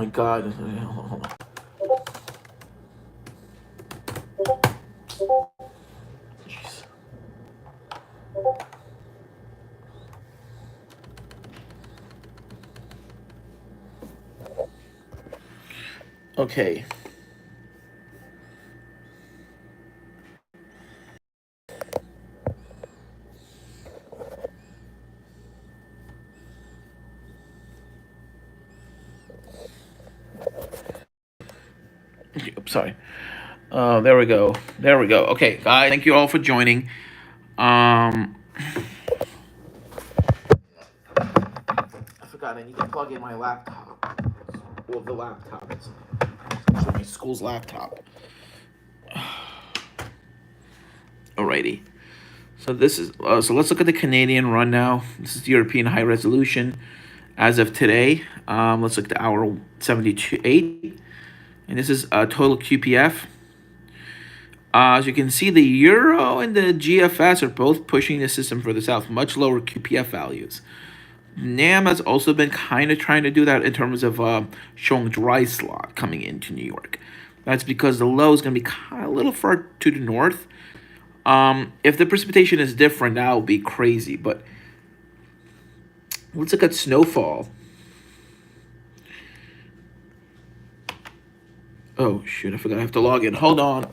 my God. Hold on. Jeez. Okay. Oops, sorry. There we go. There we go. Okay, guys, thank you all for joining. I forgot I need to plug in my laptop. Well, the laptop. It's actually my school's laptop. Alrighty. So this is so let's look at the Canadian run now. This is the European high resolution as of today. Let's look at hour 72.8, and this is total QPF. As you can see, the Euro and the GFS are both pushing the system further south, much lower QPF values. NAM has also been kind of trying to do that in terms of showing dry slot coming into New York. That's because the low is going to be kind of a little far to the north. If the precipitation is different, that would be crazy. But let's look at snowfall. Oh, shoot, I forgot I have to log in. Hold on.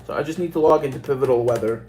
So I just need to log into Pivotal Weather.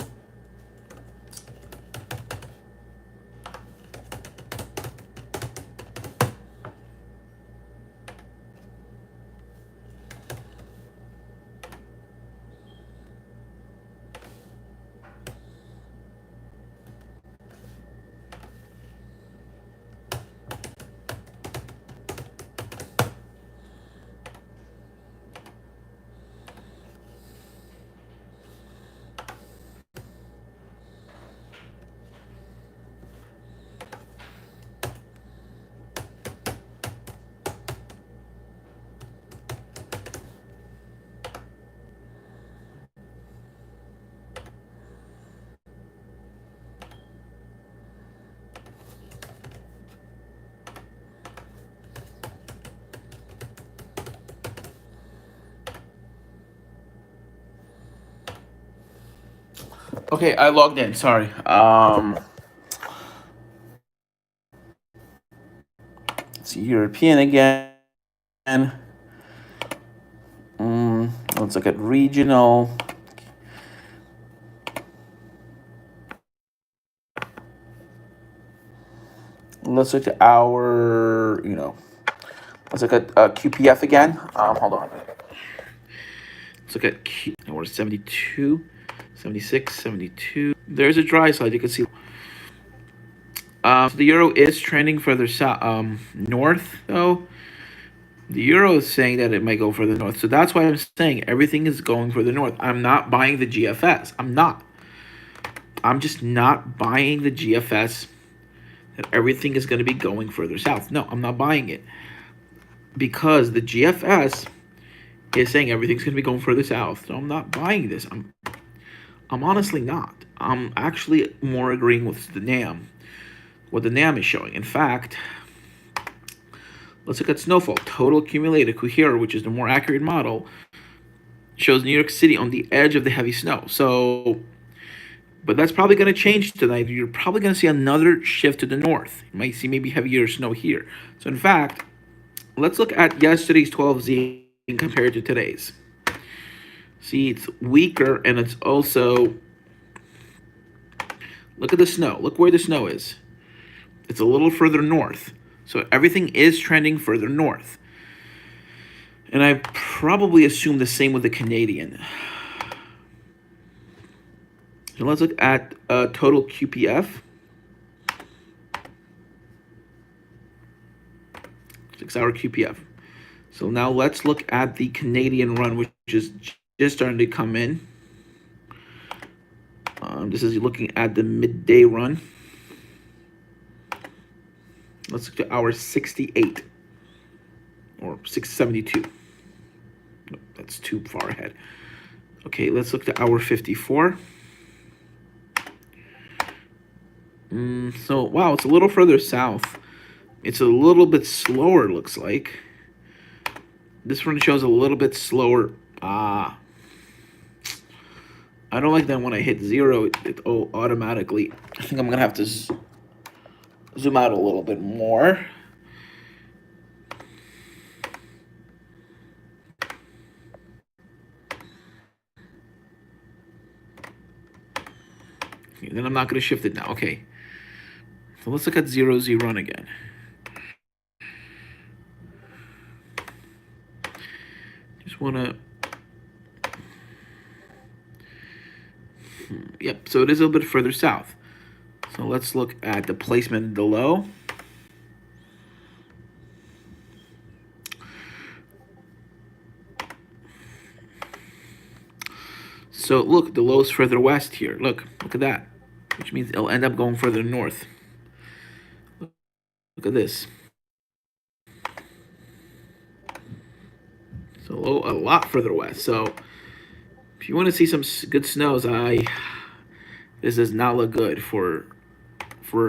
Okay, I logged in. Sorry. It's European again. Let's look at regional. Let's look at our, let's look at QPF again. Hold on. Let's look at Q. We're 72, 76, 72. There's a dry slide. You can see. So the euro is trending further south, north, though. The euro is saying that it might go further north. So that's why I'm saying everything is going further north. I'm not buying the GFS. I'm not. I'm just not buying the GFS that everything is going to be going further south. No, I'm not buying it. Because the GFS is saying everything's going to be going further south. So I'm not buying this. I'm honestly not. I'm actually more agreeing with the NAM. What the NAM is showing. In fact, let's look at snowfall. Total accumulated here, which is the more accurate model, shows New York City on the edge of the heavy snow. So, but that's probably going to change tonight. You're probably going to see another shift to the north. You might see maybe heavier snow here. So, in fact, let's look at yesterday's 12Z compared to today's. See, it's weaker, and it's also, look at the snow. Look where the snow is. It's a little further north. So everything is trending further north. And I probably assume the same with the Canadian. So let's look at total QPF. 6-hour QPF. So now let's look at the Canadian run, which is just starting to come in. This is looking at the midday run. Let's look at hour 68 or 672. No, that's too far ahead. Okay, let's look at hour 54. So, wow, it's a little further south. It's a little bit slower, looks like. This one shows a little bit slower. I don't like that when I hit 0, it automatically. I think I'm going to have to zoom out a little bit more. Okay, then I'm not going to shift it now. Okay. So let's look at 0Z run again. Just want to... Yep, so it is a little bit further south. So let's look at the placement of the low. So look, the low's further west here. Look at that. Which means it'll end up going further north. Look at this. So low a lot further west. So if you want to see some good snows, this does not look good for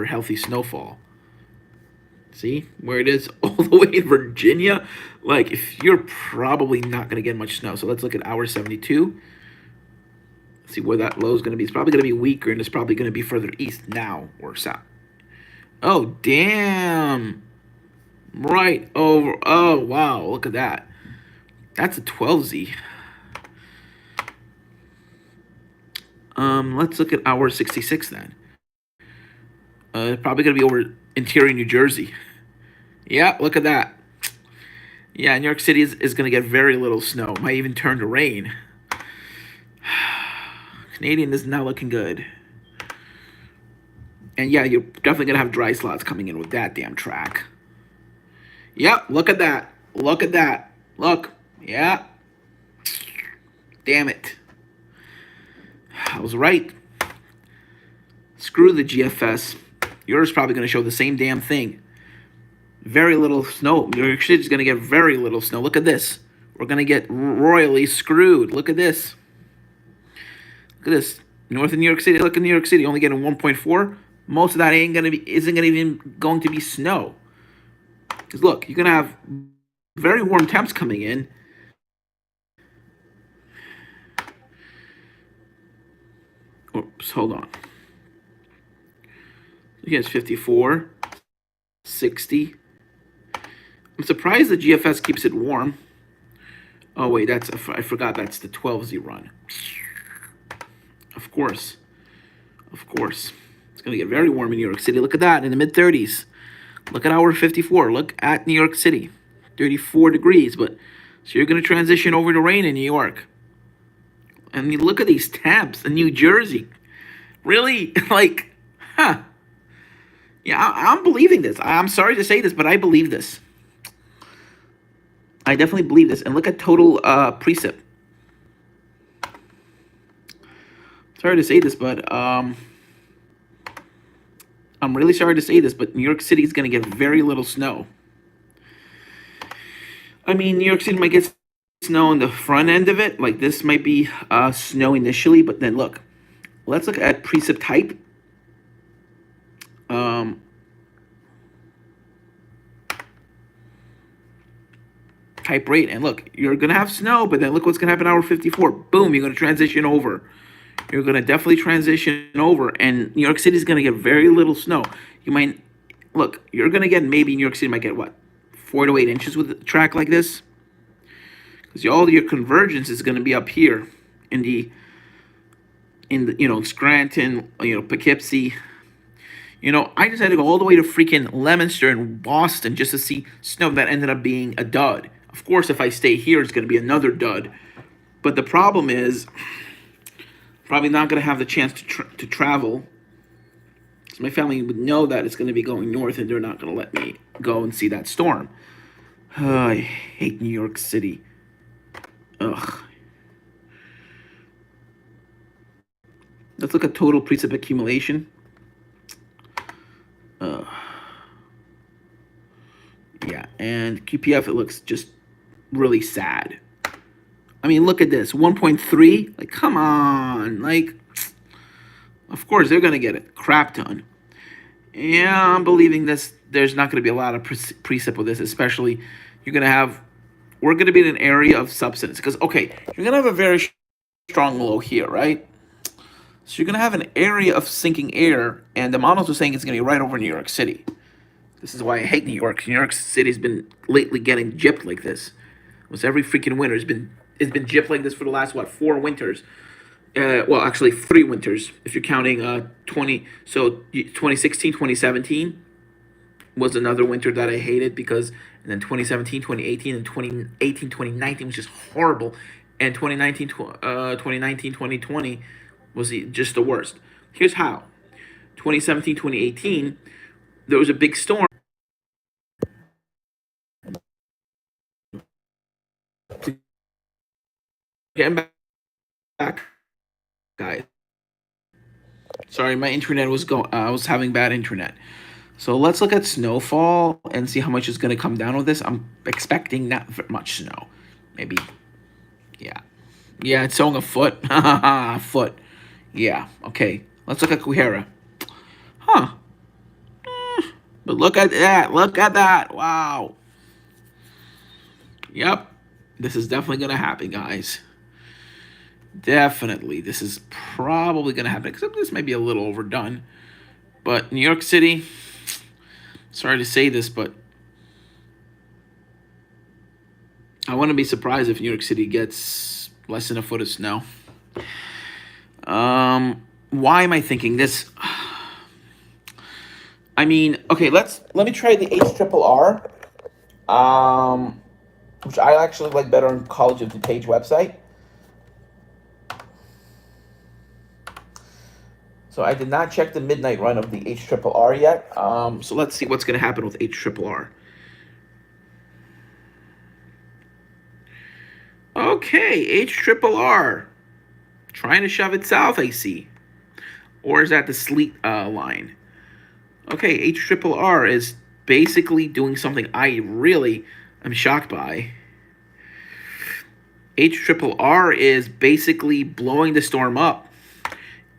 healthy snowfall. See where it is all the way in Virginia? Like, if you're probably not going to get much snow. So let's look at hour 72. See where that low is going to be. It's probably going to be weaker, and it's probably going to be further east now or south. Oh, damn. Right over. Oh, wow. Look at that. That's a 12Z. Let's look at hour 66 then. Probably going to be over interior New Jersey. Yeah, look at that. Yeah, New York City is going to get very little snow. Might even turn to rain. Canadian is not looking good. And yeah, you're definitely going to have dry slots coming in with that damn track. Yep, look at that. Look at that. Look. Yeah. Damn it. I was right. Screw the GFS. Yours is probably going to show the same damn thing. Very little snow. Your shit is going to get very little snow. Look at this. We're going to get royally screwed. Look at this. Look at this. North of New York City. Look at New York City only getting 1.4. Most of that isn't going to even going to be snow. Because look, you're going to have very warm temps coming in. Oops, hold on. Here's 54, 60. I'm surprised the GFS keeps it warm. Oh, wait, I forgot that's the 12Z run. Of course. Of course. It's going to get very warm in New York City. Look at that, in the mid-30s. Look at hour 54. Look at New York City. 34 degrees. But so you're going to transition over to rain in New York. I mean, look at these temps in New Jersey. Really? Like, huh. Yeah, I'm believing this. I'm sorry to say this, but I believe this. I definitely believe this. And look at total precip. Sorry to say this, but I'm really sorry to say this, but New York City is going to get very little snow. I mean, New York City might get snow on the front end of it. Like, this might be snow initially, but then look. Let's look at precip type. Type rate, and look, you're gonna have snow, but then look what's gonna happen hour 54. Boom, you're gonna transition over. You're gonna definitely transition over, and New York City is gonna get very little snow. You might look, you're gonna get, maybe New York City might get what, 4 to 8 inches with a track like this, because all your convergence is gonna be up here in the Scranton, Poughkeepsie. I just had to go all the way to freaking Leominster and Boston just to see snow that ended up being a dud. Of course, if I stay here, it's going to be another dud. But the problem is, probably not going to have the chance to travel. So my family would know that it's going to be going north, and they're not going to let me go and see that storm. I hate New York City. Ugh. Let's look at total precip accumulation. Uh, yeah, and QPF, it looks just really sad. I mean, look at this, 1.3. Like, come on. Like, of course, they're going to get a crap ton. Yeah, I'm believing this. There's not going to be a lot of precip with this, especially you're going to have, we're going to be in an area of subsidence. Because, okay, you're going to have a very strong low here, right? So you're going to have an area of sinking air, and the models are saying it's going to be right over New York City. This is why I hate New York. New York City's been lately getting gypped like this. Almost every freaking winter it's been gypped like this for the last, what, 4 winters. Well, actually 3 winters if you're counting 2016, 2017 was another winter that I hated, because and then 2017, 2018, and 2018, 2019 was just horrible, and 2019, 2020 was just the worst. Here's how. 2017, 2018, there was a big storm. Getting back, guys. Sorry, my internet was going. I was having bad internet. So let's look at snowfall and see how much is going to come down with this. I'm expecting not much snow. Maybe, yeah. Yeah, it's showing a foot. A foot. Yeah, okay. Let's look at Kuhera. Huh. But look at that. Look at that. Wow. Yep. This is definitely going to happen, guys. Definitely. This is probably going to happen, except this may be a little overdone. But New York City, sorry to say this, but I wouldn't be surprised if New York City gets less than a foot of snow. Why am I thinking this? I mean, okay, let me try the HRRR, which I actually like better on College of DuPage website. So I did not check the midnight run of the HRRR yet. So let's see what's going to happen with HRRR. Okay, HRRR trying to shove it south, I see. Or is that the sleet line? Okay, HRRR is basically doing something I really am shocked by. HRRR is basically blowing the storm up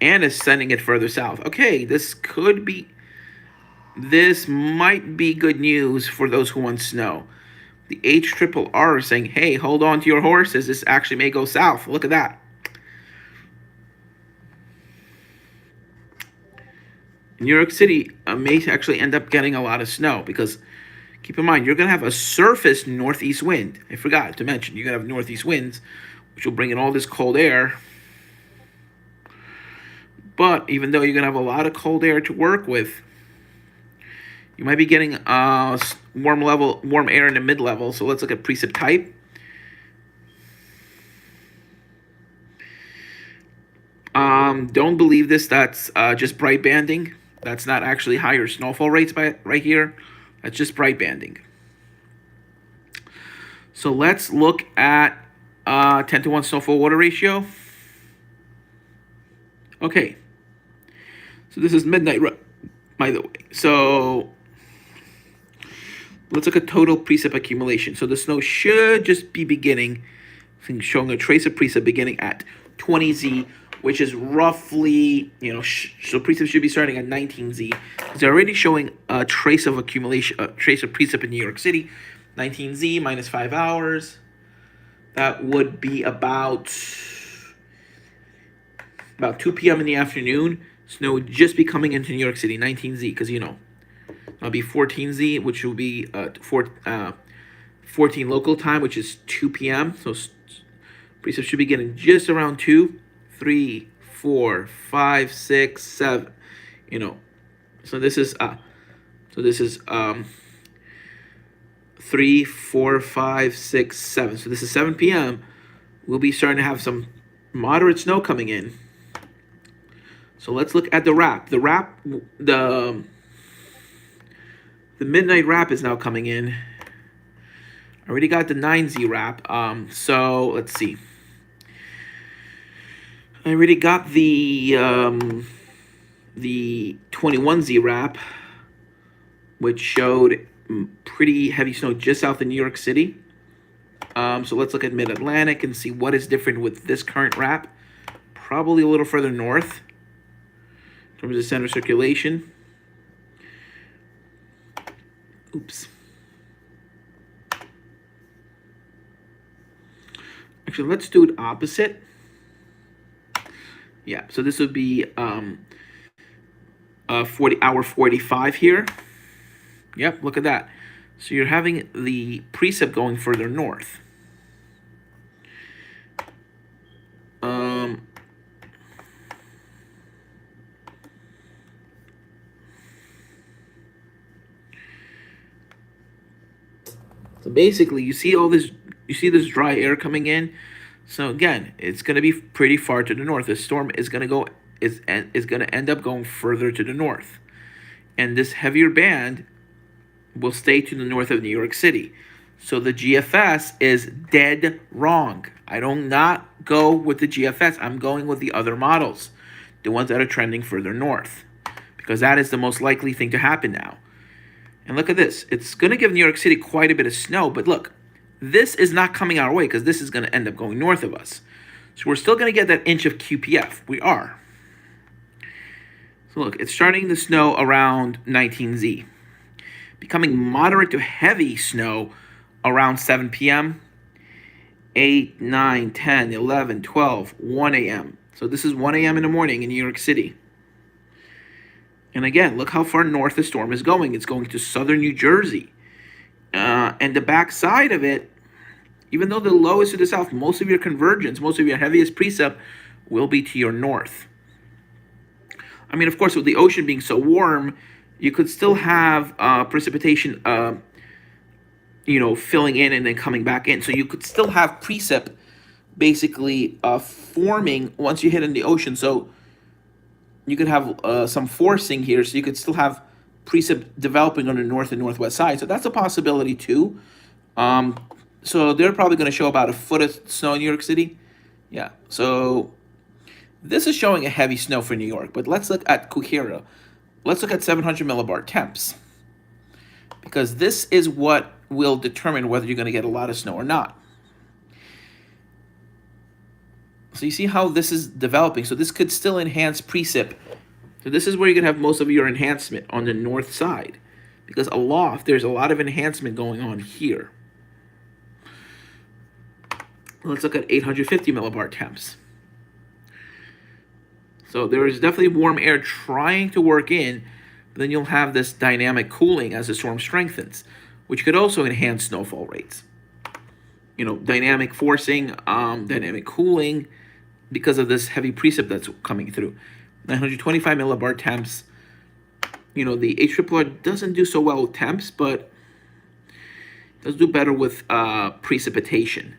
and is sending it further south. Okay, this might be good news for those who want snow. The HRRR is saying, hey, hold on to your horses. This actually may go south. Look at that. New York City may actually end up getting a lot of snow, because keep in mind, you're going to have a surface northeast wind. I forgot to mention, you're going to have northeast winds, which will bring in all this cold air. But even though you're going to have a lot of cold air to work with, you might be getting warm air in the mid-level. So let's look at precip type. Don't believe this. That's just bright banding. That's not actually higher snowfall rates right here. That's just bright banding. So let's look at 10-to-1 snowfall water ratio. Okay. So this is midnight, by the way. So let's look at total precip accumulation. So the snow should just be beginning, showing a trace of precip beginning at 20Z, which is roughly, so precip should be starting at 19Z. They're already showing a trace of accumulation, a trace of precip in New York City. 19Z minus 5 hours. That would be about 2 p.m. in the afternoon. Snow would just be coming into New York City, 19Z, because, that'll be 14Z, which will be 14 local time, which is 2 p.m. So precip should be getting just around 2, 3, 4, 5, 6, 7. So this is 3, 4, 5, 6, 7. So this is 7 p.m. We'll be starting to have some moderate snow coming in. So let's look at the wrap. The midnight wrap is now coming in. I already got the 9Z wrap. So let's see. I already got the 21Z wrap, which showed pretty heavy snow just south of New York City. So let's look at Mid-Atlantic and see what is different with this current wrap. Probably a little further north in terms of center circulation. Oops. Actually, let's do it opposite. Yeah, so this would be 45 here. Yep, look at that. So you're having the precip going further north. So basically, you see this dry air coming in. So again, it's going to be pretty far to the north. The storm is going to end up going further to the north, and this heavier band will stay to the north of New York City. So the GFS is dead wrong. I don't not go with the GFS. I'm going with the other models, the ones that are trending further north, because that is the most likely thing to happen now. And look at this. It's going to give New York City quite a bit of snow, but look, this is not coming our way because this is going to end up going north of us. So we're still going to get that inch of QPF. We are. So look, it's starting to snow around 19Z. Becoming moderate to heavy snow around 7 p.m., 8, 9, 10, 11, 12, 1 a.m. So this is 1 a.m. in the morning in New York City. And again, look how far north the storm is going. It's going to southern New Jersey. And the back side of it, even though the low is to the south, most of your convergence, most of your heaviest precip will be to your north. I mean, of course, with the ocean being so warm, you could still have precipitation, filling in and then coming back in. So you could still have precip basically forming once you hit in the ocean. So you could have some forcing here, so you could still have precip developing on the north and northwest side. So that's a possibility too. So they're probably going to show about a foot of snow in New York City. Yeah, so this is showing a heavy snow for New York. But let's look at Kuhira. Let's look at 700 millibar temps, because this is what will determine whether you're going to get a lot of snow or not. So you see how this is developing. So this could still enhance precip. So this is where you're going to have most of your enhancement on the north side, because aloft there's a lot of enhancement going on here. Let's look at 850 millibar temps. So there is definitely warm air trying to work in, but then you'll have this dynamic cooling as the storm strengthens, which could also enhance snowfall rates. Dynamic forcing, dynamic cooling, because of this heavy precip that's coming through. 925 millibar temps. The HRRR doesn't do so well with temps, but does do better with precipitation.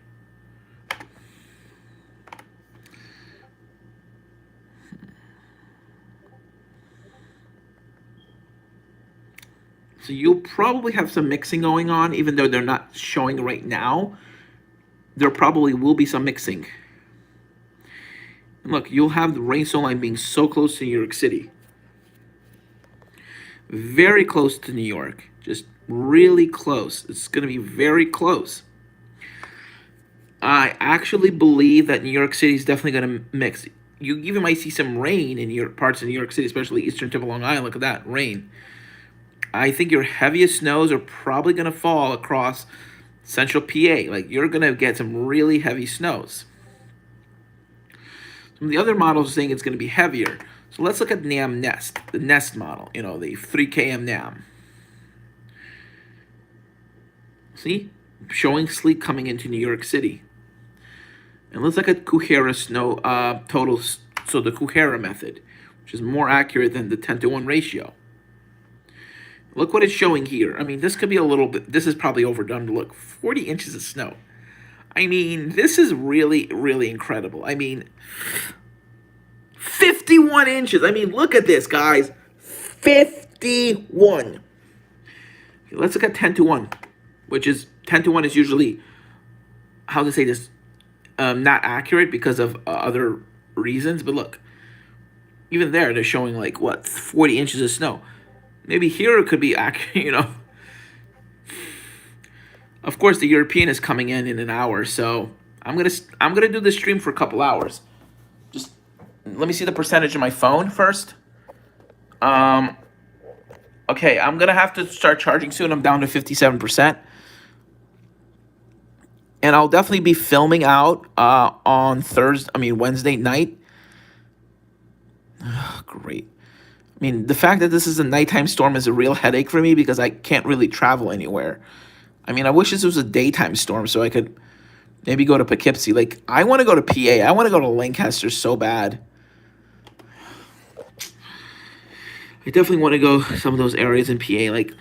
So you'll probably have some mixing going on, even though they're not showing right now. There probably will be some mixing. And look, you'll have the rain zone line being so close to New York City. Very close to New York. Just really close. It's going to be very close. I actually believe that New York City is definitely going to mix. You even might see some rain in parts of New York City, especially eastern tip of Long Island. Look at that, rain. I think your heaviest snows are probably going to fall across central PA. Like, you're going to get some really heavy snows. Some of the other models are saying it's going to be heavier. So let's look at NAM Nest, the Nest model, the 3km NAM. See? Showing sleet coming into New York City. And let's look at Kuhira snow totals. So the Kuhira method, which is more accurate than the 10-to-1 ratio. Look what it's showing here. I mean, this could be a little bit, this is probably overdone. Look, 40 inches of snow. I mean, this is really, really incredible. I mean, 51 inches. I mean, look at this, guys. 51. Okay, let's look at 10-to-1 which is 10 to 1 is usually, how to say this, not accurate because of other reasons. But look, even there, they're showing like what, 40 inches of snow. Maybe here it could be accurate, you know. Of course, the European is coming in an hour, so I'm gonna do this stream for a couple hours. Just let me see the percentage of my phone first. Um, okay, I'm gonna have to start charging soon. I'm down to 57%, and I'll definitely be filming out on Wednesday night. Great. I mean, the fact that this is a nighttime storm is a real headache for me because I can't really travel anywhere. I mean, I wish this was a daytime storm so I could maybe go to Poughkeepsie. Like, I want to go to PA. I want to go to Lancaster so bad. I definitely want to go some of those areas in PA. Like,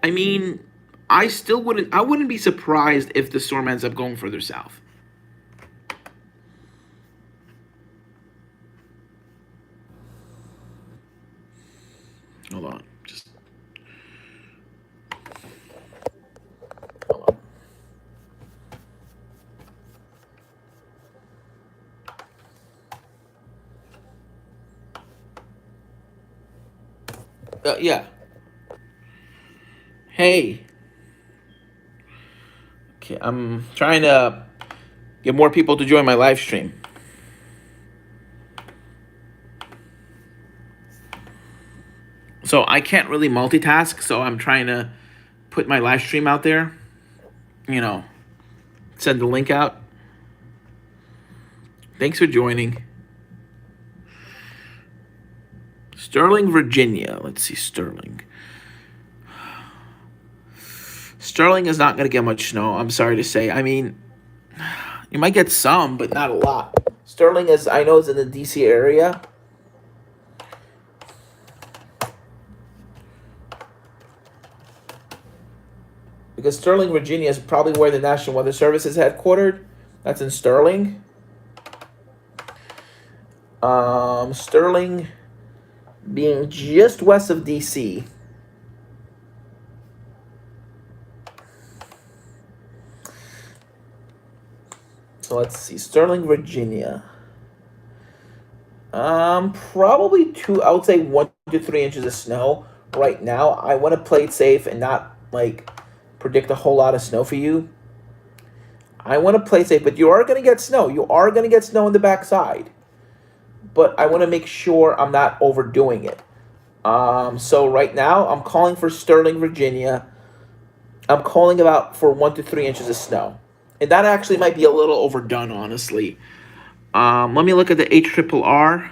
I mean, I wouldn't be surprised if the storm ends up going further south. Hold on. Hold on. Yeah. Hey. Okay, I'm trying to get more people to join my live stream. So I can't really multitask, so I'm trying to put my live stream out there. You know, send the link out. Thanks for joining. Sterling, Virginia. Let's see, Sterling. Sterling is not going to get much snow, I'm sorry to say. I mean, you might get some, but not a lot. Sterling is, I know, is in the DC area. Because Sterling, Virginia is probably where the National Weather Service is headquartered. That's in Sterling. Sterling being just west of DC. So let's see, Sterling, Virginia. Probably I would say 1 to 3 inches of snow right now. I want to play it safe and not like predict a whole lot of snow for you. I want to play it safe, but you are going to get snow. You are going to get snow on the backside. But I want to make sure I'm not overdoing it. So right now, I'm calling for Sterling, Virginia. I'm calling about for 1 to 3 inches of snow. And that actually might be a little overdone, honestly. Let me look at the HRRR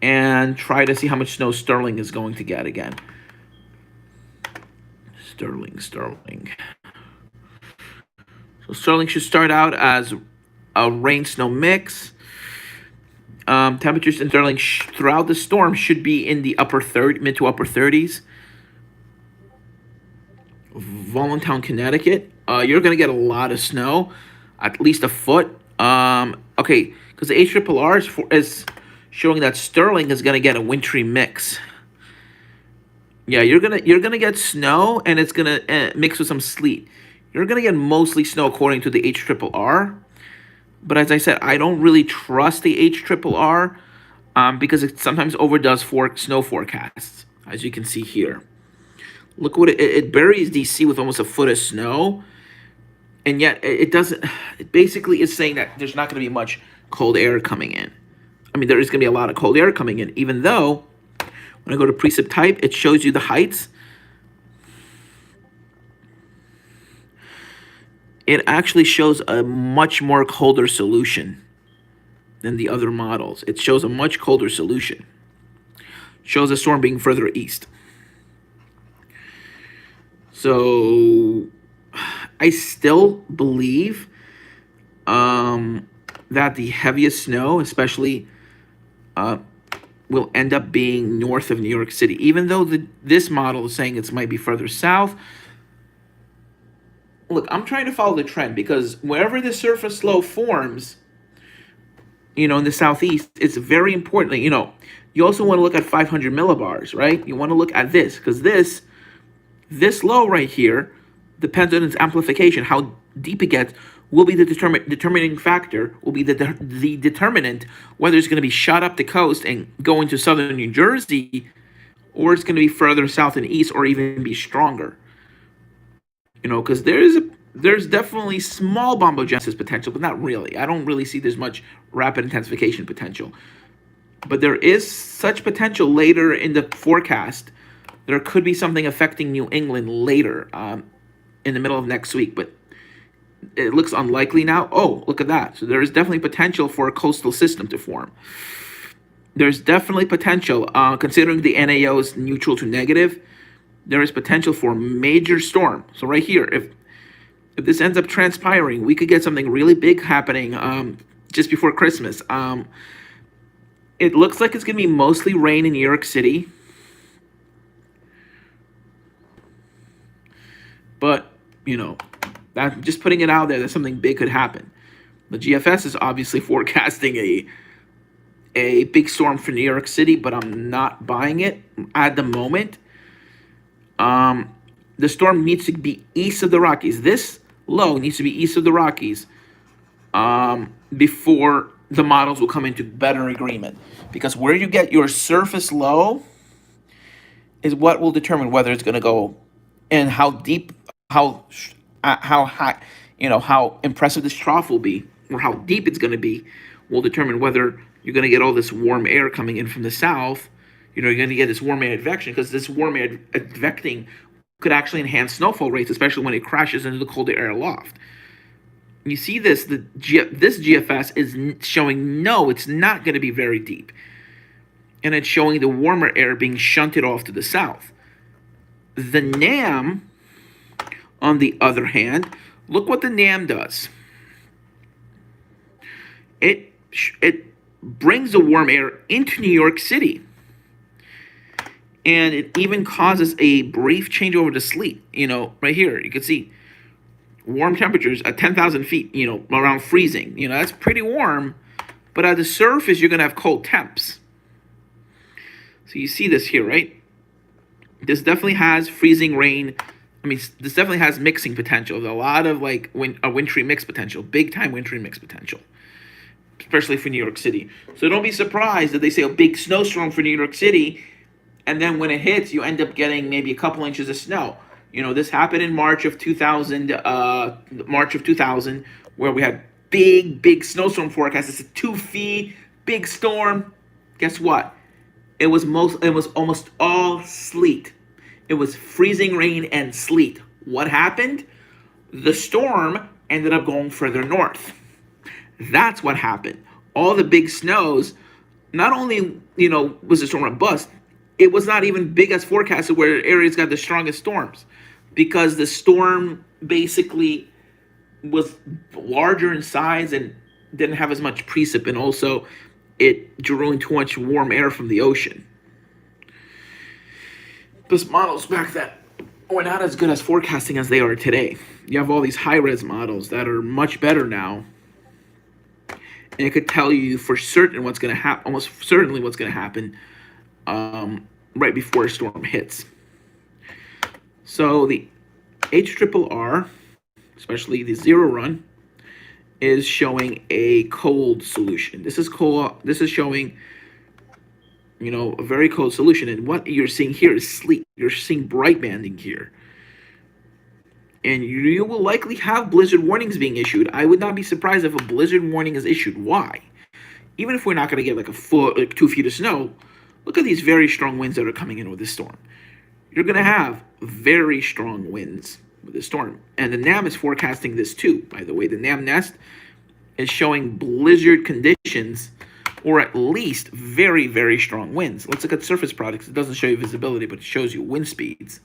and try to see how much snow Sterling is going to get again. Sterling. So Sterling should start out as a rain-snow mix. Temperatures in Sterling throughout the storm should be in the mid to upper 30s. Voluntown, Connecticut. You're going to get a lot of snow, at least a foot. Okay, because the HRRR is showing that Sterling is going to get a wintry mix. Yeah, you're gonna get snow, and it's gonna mix with some sleet. You're gonna get mostly snow according to the HRRR. But as I said, I don't really trust the HRRR because it sometimes overdoes snow forecasts, as you can see here. Look what it buries DC with almost a foot of snow, and yet it doesn't. It basically is saying that there's not going to be much cold air coming in. I mean, there is going to be a lot of cold air coming in, even though when I go to precip type, it shows you the heights. It actually shows a much more colder solution than the other models. It shows a much colder solution. It shows the storm being further east. So I still believe that the heaviest snow, especially, will end up being north of New York City, even though this model is saying it might be further south. Look, I'm trying to follow the trend because wherever the surface low forms, in the southeast, it's very important. You also want to look at 500 millibars, right? You want to look at this because this This low right here depends on its amplification. How deep it gets will be the determining factor, will be the determinant whether it's going to be shot up the coast and go into southern New Jersey, or it's going to be further south and east, or even be stronger. Because there's definitely small bombogenesis potential, but not really. I don't really see there's much rapid intensification potential. But there is such potential later in the forecast. There could be something affecting New England later, in the middle of next week, but it looks unlikely now. Oh, look at that. So there is definitely potential for a coastal system to form. There's definitely potential, considering the NAO is neutral to negative, there is potential for a major storm. So right here, if this ends up transpiring, we could get something really big happening just before Christmas. It looks like it's going to be mostly rain in New York City. But, that just putting it out there that something big could happen. The GFS is obviously forecasting a big storm for New York City, but I'm not buying it at the moment. The storm needs to be east of the Rockies. This low needs to be east of the Rockies before the models will come into better agreement. Because where you get your surface low is what will determine whether it's going to go and how deep, how high, how impressive this trough will be, or how deep it's going to be, will determine whether you're going to get all this warm air coming in from the south. You're going to get this warm air advection, because this warm air advecting could actually enhance snowfall rates, especially when it crashes into the colder air aloft. You see this, this GFS is showing no, it's not going to be very deep. And it's showing the warmer air being shunted off to the south. The NAM, on the other hand, look what the NAM does. It brings the warm air into New York City. And it even causes a brief changeover to sleet. Right here, you can see warm temperatures at 10,000 feet, around freezing. That's pretty warm. But at the surface, you're going to have cold temps. So you see this here, right? This definitely has freezing rain. This definitely has mixing potential. There's a lot of a wintry mix potential, big time wintry mix potential, especially for New York City. So don't be surprised that they say a big snowstorm for New York City, and then when it hits, you end up getting maybe a couple inches of snow. This happened in March of 2000, where we had big snowstorm forecast. It's a 2 feet big storm. Guess what? It was almost all sleet. It was freezing rain and sleet. What happened? The storm ended up going further north. That's what happened. All the big snows, not only, was the storm a bust, it was not even big as forecasted where areas got the strongest storms, because the storm basically was larger in size and didn't have as much precip, and also it drew in too much warm air from the ocean. Those models back then were not as good as forecasting as they are today. You have all these high-res models that are much better now, and it could tell you for certain what's going to happen, almost certainly what's going to happen right before a storm hits. So the HRRR, especially the zero run, is showing a cold solution. This is cold. This is showing, a very cold solution. And what you're seeing here is sleet. You're seeing bright banding here. And you will likely have blizzard warnings being issued. I would not be surprised if a blizzard warning is issued. Why? Even if we're not going to get a 2 feet of snow, look at these very strong winds that are coming in with this storm. You're going to have very strong winds with this storm. And the NAM is forecasting this too, by the way. The NAM nest is showing blizzard conditions, or at least very, very strong winds. Let's look at surface products. It doesn't show you visibility, but it shows you wind speeds.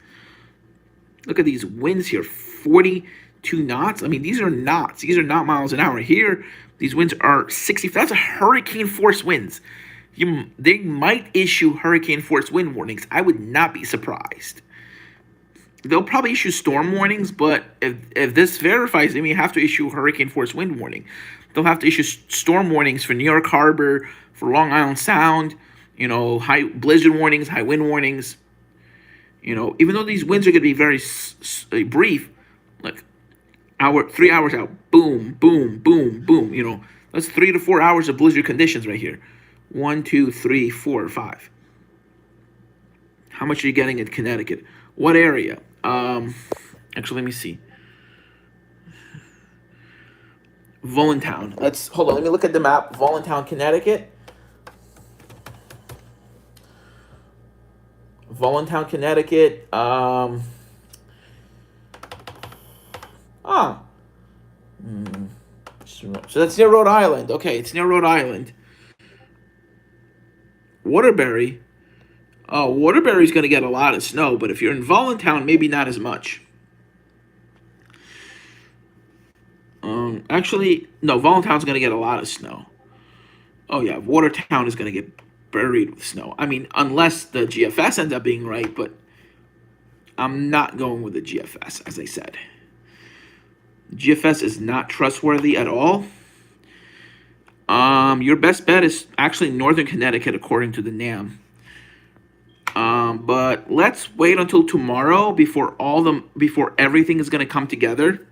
Look at these winds here, 42 knots. These are knots. These are not miles an hour. Here, these winds are 60. That's a hurricane force winds. They might issue hurricane force wind warnings. I would not be surprised. They'll probably issue storm warnings, but if this verifies, they may have to issue hurricane force wind warning. They'll have to issue storm warnings for New York Harbor, for Long Island Sound, high blizzard warnings, high wind warnings. Even though these winds are going to be very brief, like 3 hours out, boom, boom, boom, boom. That's 3 to 4 hours of blizzard conditions right here. 1, 2, 3, 4, 5. How much are you getting in Connecticut? What area? Actually, let me see. Voluntown. Hold on. Let me look at the map. Voluntown, Connecticut. Voluntown, Connecticut. So that's near Rhode Island. Okay, it's near Rhode Island. Waterbury. Oh, Waterbury's going to get a lot of snow, but if you're in Voluntown, maybe not as much. Actually, no, Voluntown's going to get a lot of snow. Oh, yeah, Watertown is going to get buried with snow. I mean, unless the GFS ends up being right, but I'm not going with the GFS, as I said. GFS is not trustworthy at all. Your best bet is actually northern Connecticut, according to the NAM. But let's wait until tomorrow before everything is going to come together.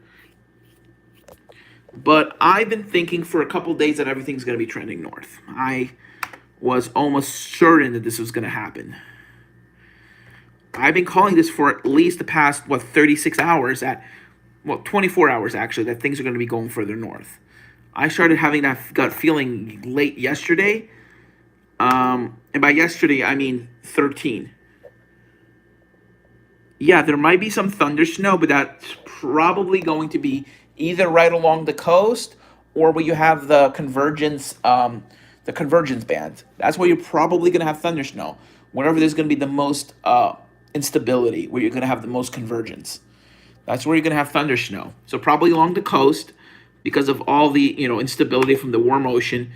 But I've been thinking for a couple days that everything's going to be trending north. I was almost certain that this was going to happen. I've been calling this for at least the past 36 hours 24 hours actually, that things are going to be going further north. I started having that gut feeling late yesterday. And by yesterday, I mean 13. Yeah, there might be some thunder snow, but that's probably going to be either right along the coast or where you have the convergence band. That's where you're probably going to have thunder snow. Wherever there's going to be the most instability, where you're going to have the most convergence. That's where you're going to have thunder snow. So probably along the coast because of all the, instability from the warm ocean.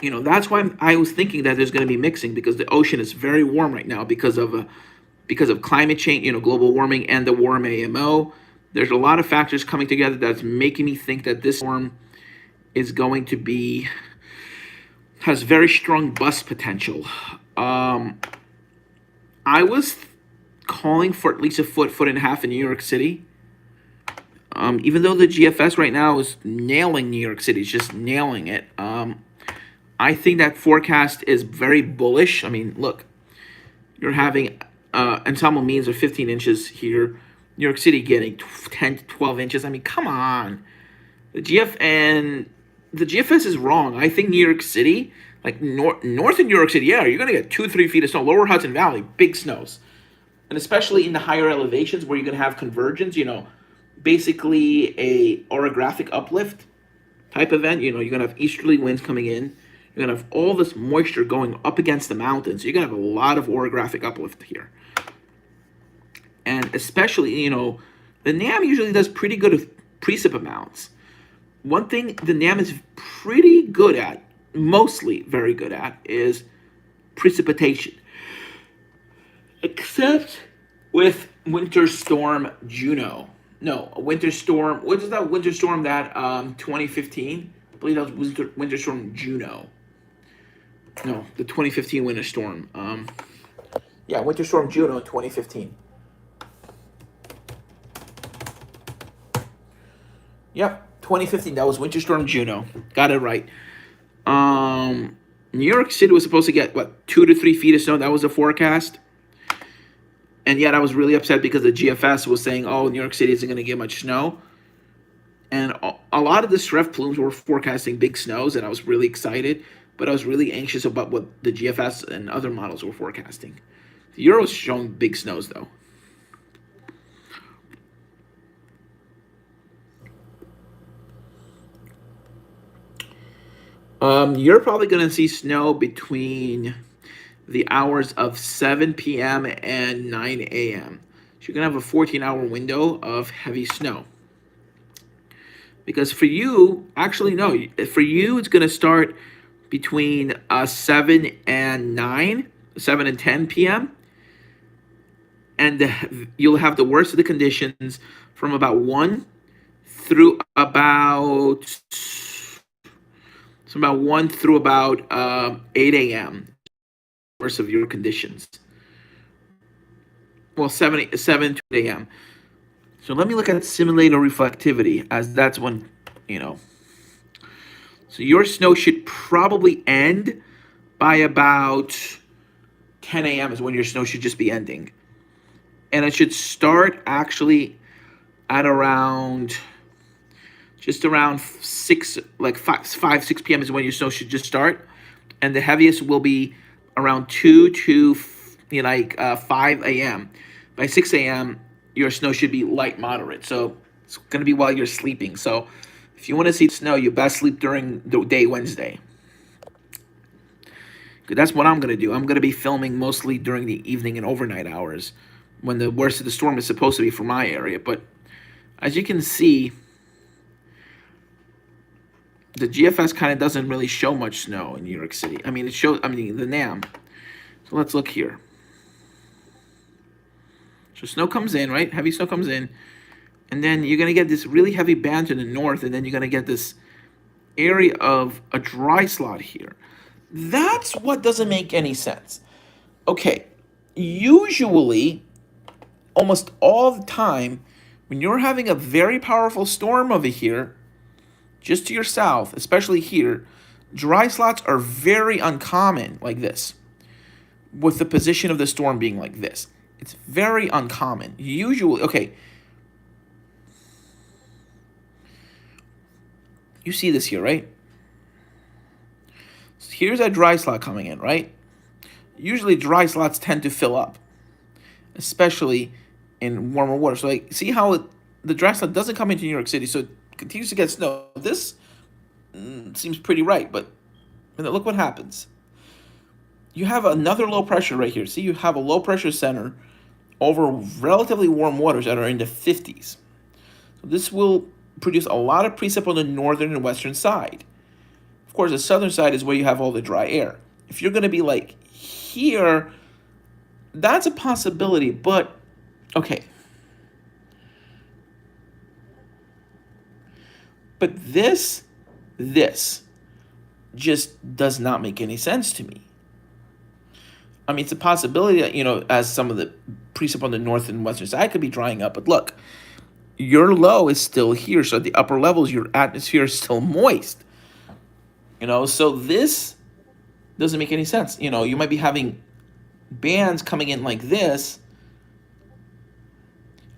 That's why I was thinking that there's going to be mixing, because the ocean is very warm right now because of climate change, global warming, and the warm AMO. There's a lot of factors coming together that's making me think that this storm is going to has very strong bust potential. I was calling for at least a foot and a half in New York City. Even though the GFS right now is nailing New York City, it's just nailing it. I think that forecast is very bullish. I mean, look, you're having ensemble means of 15 inches here. New York City getting 10 to 12 inches. I mean, come on. The GFS is wrong. I think New York City, like northern New York City, yeah, you're going to get 2-3 feet of snow. Lower Hudson Valley, big snows. And especially in the higher elevations where you're going to have convergence, basically a orographic uplift type event. You're going to have easterly winds coming in. You're going to have all this moisture going up against the mountains. You're going to have a lot of orographic uplift here. And especially, the NAM usually does pretty good with precip amounts. One thing the NAM is pretty good at, mostly very good at, is precipitation. Except with Winter Storm Juno. No, Winter Storm, what is that winter storm that 2015? I believe that was Winter Storm Juno. No, the 2015 Winter Storm. Winter Storm Juno in 2015. Yep, 2015. That was Winter Storm Juno. Got it right. New York City was supposed to get 2 to 3 feet of snow. That was the forecast. And yet I was really upset because the GFS was saying, "Oh, New York City isn't going to get much snow." And a lot of the SREF plumes were forecasting big snows, and I was really excited. But I was really anxious about what the GFS and other models were forecasting. The Euro's showing big snows, though. You're probably going to see snow between the hours of 7 p.m. and 9 a.m. So you're going to have a 14-hour window of heavy snow. Because for you, actually, no. For you, it's going to start between 7 and 10 p.m. And you'll have the worst of the conditions from about 1 through about 8 a.m. Worst of your conditions. well, 7 to 8 a.m. So let me look at simulator reflectivity, as that's when, you know. So your snow should probably end by about 10 a.m. is when your snow should just be ending. And it should start actually at around, just around 6, like 6 p.m. is when your snow should just start. And the heaviest will be around 2 to 5 a.m. By 6 a.m., your snow should be light moderate. So it's going to be while you're sleeping. So if you want to see snow, you best sleep during the day Wednesday. That's what I'm going to do. I'm going to be filming mostly during the evening and overnight hours when the worst of the storm is supposed to be for my area. But as you can see, the GFS kind of doesn't really show much snow in New York City. I mean, it shows, the NAM. So let's look here. So snow comes in, right? Heavy snow comes in. And then you're going to get this really heavy band to the north. And then you're going to get this area of a dry slot here. That's what doesn't make any sense. Okay, usually, almost all the time, when you're having a very powerful storm over here, just to your south, especially here, dry slots are very uncommon like this, with the position of the storm being like this. It's very uncommon. Usually, okay, you see this here, right? So here's a dry slot coming in, right? Usually dry slots tend to fill up, especially in warmer water. So like, see how the dry slot doesn't come into New York City, so it continues to get snow. This seems pretty right, but look what happens. You have another low pressure right here. See, you have a low pressure center over relatively warm waters that are in the 50s. So this will produce a lot of precip on the northern and western side. Of course, the southern side is where you have all the dry air. If you're going to be like here, that's a possibility, but okay. But this just does not make any sense to me. I mean, it's a possibility that, as some of the precip on the north and western side could be drying up. But look, your low is still here. So at the upper levels, your atmosphere is still moist. So this doesn't make any sense. You might be having bands coming in like this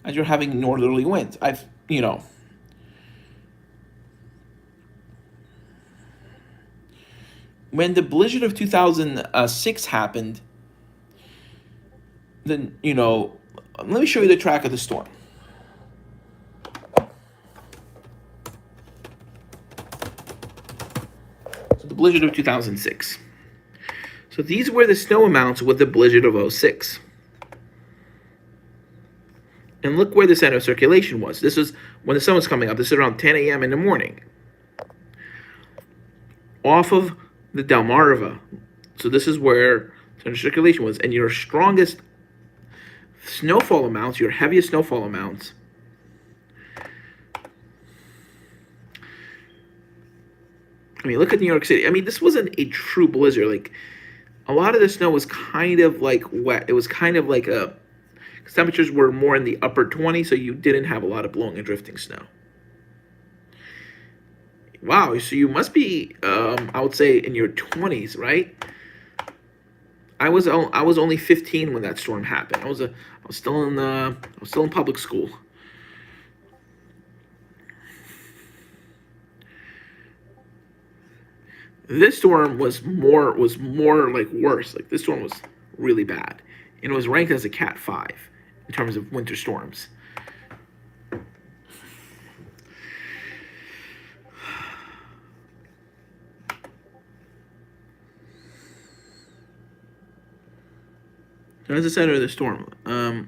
as you're having northerly winds. When the blizzard of 2006 happened, then, let me show you the track of the storm. So the blizzard of 2006. So these were the snow amounts with the blizzard of 06. And look where the center of circulation was. This is when the sun was coming up. This is around 10 a.m. in the morning. Off of the Delmarva. So this is where center of circulation was. And your strongest snowfall amounts, your heaviest snowfall amounts, look at New York City. This wasn't a true blizzard. Like, a lot of the snow was kind of like wet. It was kind of like temperatures were more in the upper 20s, so you didn't have a lot of blowing and drifting snow. Wow, so you must be, I would say, in your 20s, right? I was only 15 when that storm happened. I was still in public school. This storm was more like worse. Like, this storm was really bad, and it was ranked as a Cat 5 in terms of winter storms. So that's the center of the storm. So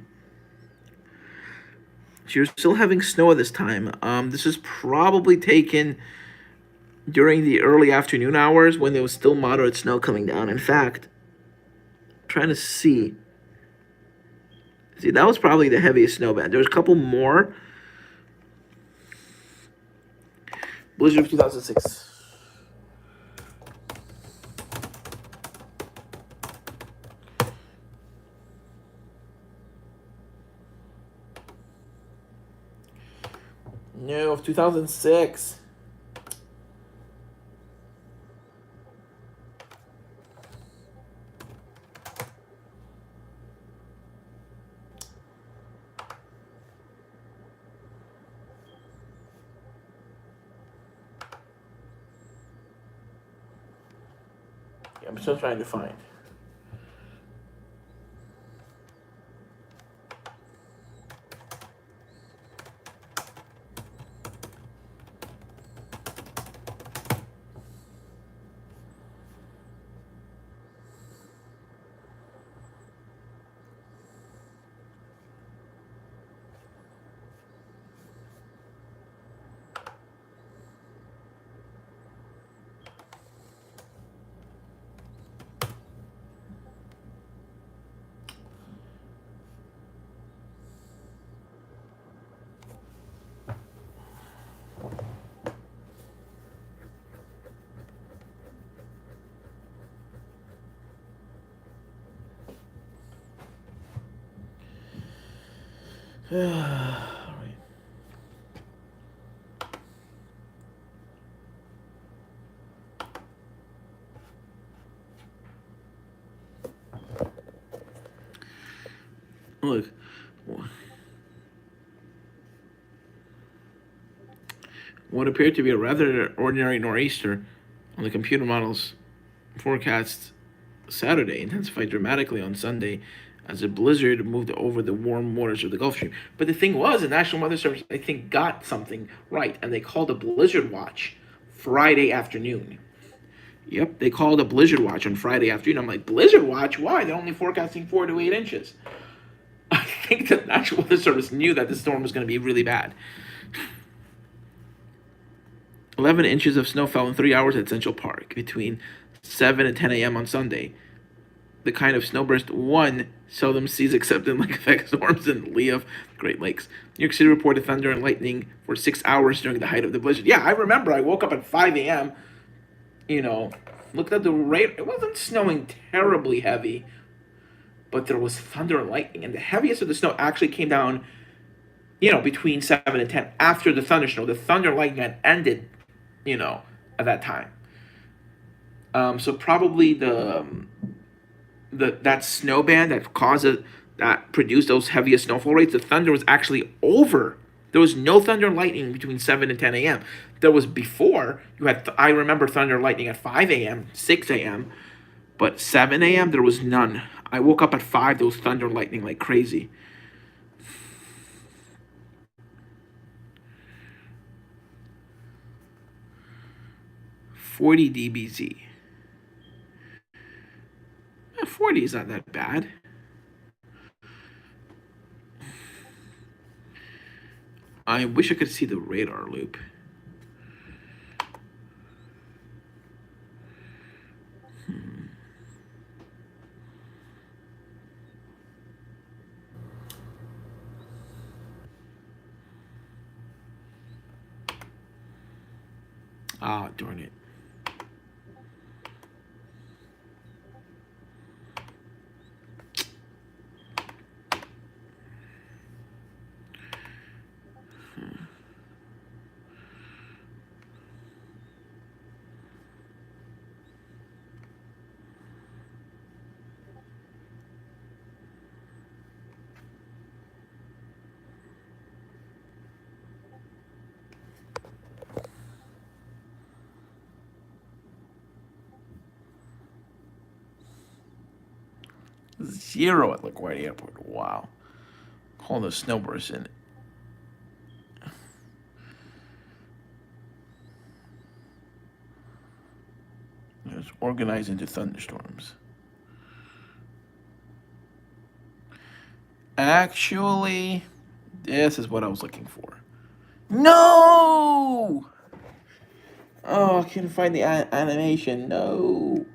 you're still having snow at this time. This is probably taken during the early afternoon hours when there was still moderate snow coming down. In fact, I'm trying to see, that was probably the heaviest snow band. There was a couple more. Blizzard of 2006. No, of 2006. Yeah, I'm still trying to find. All right. Look, what appeared to be a rather ordinary nor'easter on the computer models forecast Saturday intensified dramatically on Sunday as a blizzard moved over the warm waters of the Gulf Stream. But the thing was, the National Weather Service, I think, got something right, and they called a blizzard watch Friday afternoon. Yep, they called a blizzard watch on Friday afternoon. I'm like, blizzard watch? Why? They're only forecasting 4 to 8 inches. I think the National Weather Service knew that the storm was going to be really bad. 11 inches of snow fell in 3 hours at Central Park between 7 and 10 a.m. on Sunday. The kind of snowburst one seldom sees except in like effect storms in lee of Great Lakes. New York City reported thunder and lightning for 6 hours during the height of the blizzard. Yeah, I remember. I woke up at 5 a.m. Looked at the rate. It wasn't snowing terribly heavy, but there was thunder and lightning, and the heaviest of the snow actually came down. Between 7 and 10 after the thunderstorm. The thunder and lightning had ended. At that time. So probably that snow band that produced those heaviest snowfall rates, the thunder was actually over. There was no thunder and lightning between 7 and 10 a.m. There was before. I remember thunder and lightning at 5 a.m., 6 a.m., but 7 a.m. there was none. I woke up at 5, there was thunder and lightning like crazy. 40 dBz. 40 is not that bad. I wish I could see the radar loop. Ah, darn it. Zero at LaGuardia Airport. Wow. Calling the snowburst in. It's organized into thunderstorms. Actually, this is what I was looking for. No! Oh, I couldn't find the animation. No.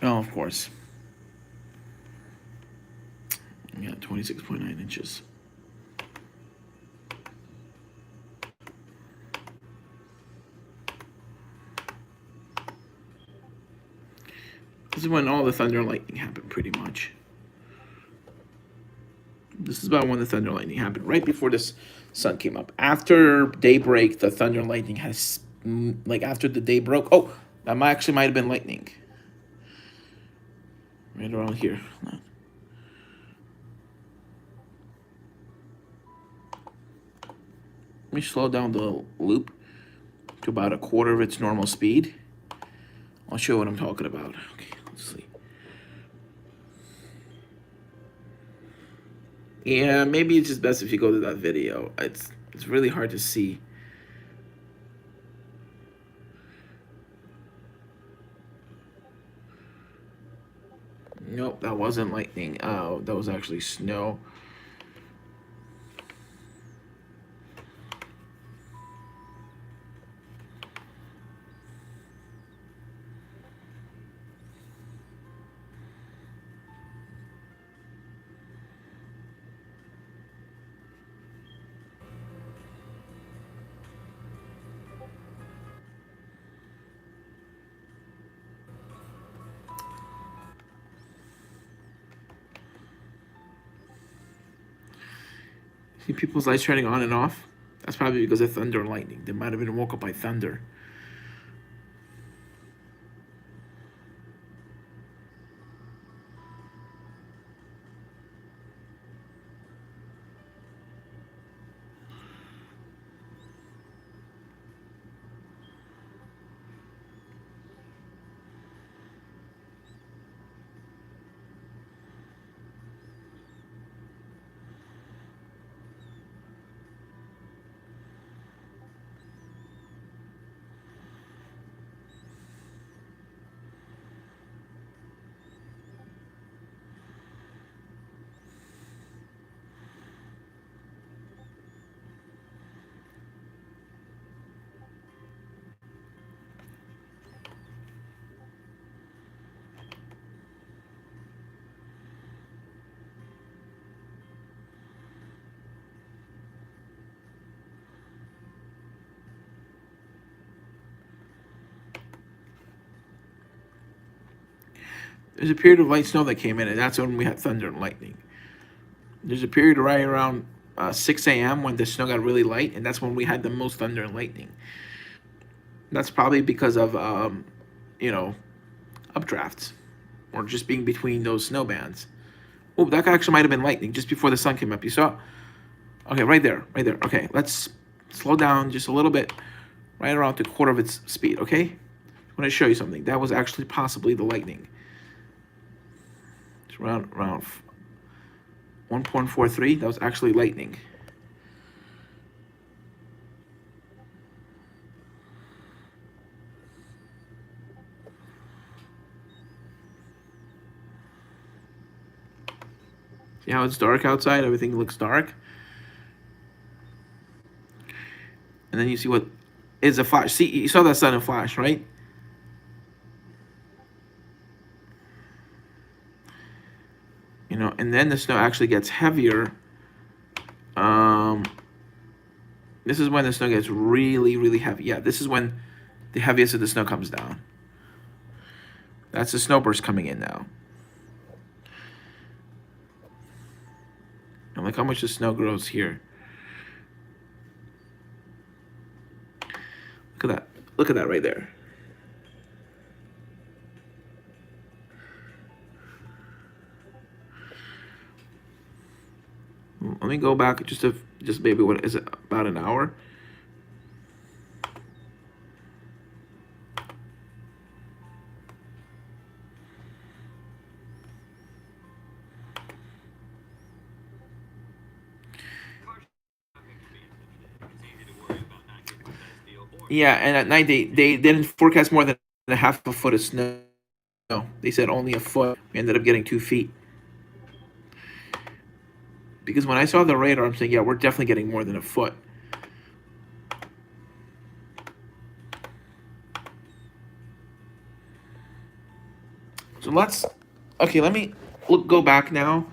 Oh, of course. Yeah, 26.9 inches. This is when all the thunder and lightning happened, pretty much. This is about when the thunder and lightning happened, right before this sun came up. After daybreak, the thunder and lightning has, like after the day broke. Oh, that might have been lightning. Right around here. Let me slow down the loop to about a quarter of its normal speed. I'll show you what I'm talking about. Okay, let's see. Yeah, maybe it's just best if you go to that video. It's really hard to see. Nope, that wasn't lightning. Oh, that was actually snow. See people's lights turning on and off? That's probably because of thunder and lightning. They might have been woke up by thunder. There's a period of light snow that came in, and that's when we had thunder and lightning. There's a period right around 6 a.m. when the snow got really light, and that's when we had the most thunder and lightning. That's probably because of, you know, updrafts or just being between those snow bands. Oh, that actually might have been lightning just before the sun came up. You saw? Okay, right there, right there. Okay, let's slow down just a little bit, right around the quarter of its speed, okay? I want to show you something. That was actually possibly the lightning. It's around 1.43. That was actually lightning. See how it's dark outside? Everything looks dark. And then you see what is a flash. See, you saw that sudden flash, right? You know, and then the snow actually gets heavier. This is when the snow gets really, really heavy. Yeah, this is when the heaviest of the snow comes down. That's the snowburst coming in now. And look how much the snow grows here. Look at that. Look at that right there. Let me go back just maybe what is it, about an hour? Yeah, and at night they didn't forecast more than a half a foot of snow. They said only a foot. We ended up getting 2 feet. Because when I saw the radar, I'm saying, yeah, we're definitely getting more than a foot. So let me go back now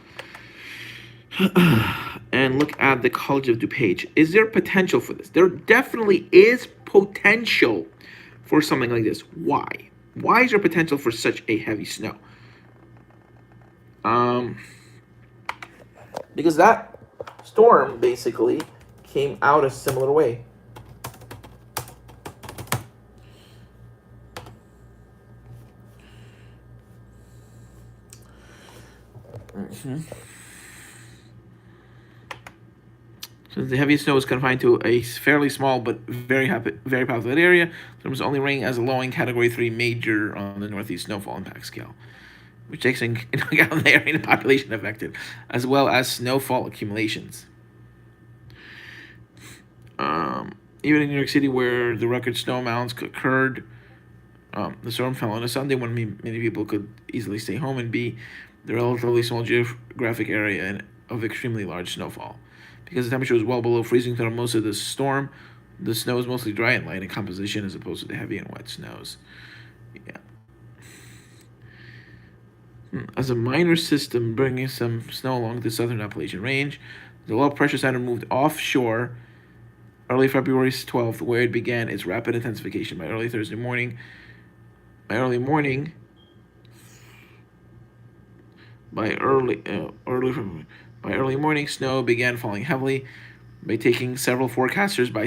and look at the College of DuPage. Is there potential for this? There definitely is potential for something like this. Why? Why is there potential for such a heavy snow? Because that storm basically came out a similar way. So the heaviest snow was confined to a fairly small but very populated area. There was only rain as a low in Category 3 major on the Northeast snowfall impact scale, which takes into account the area and population affected, as well as snowfall accumulations. Even in New York City, where the record snow amounts occurred, the storm fell on a Sunday when many people could easily stay home and be the relatively small geographic area of extremely large snowfall. Because the temperature was well below freezing throughout most of the storm, the snow is mostly dry and light in composition as opposed to the heavy and wet snows. Yeah. As a minor system bringing some snow along the southern Appalachian Range, the low pressure center moved offshore early February 12th, where it began its rapid intensification. By early Thursday morning, by early morning, snow began falling heavily, taking several forecasters by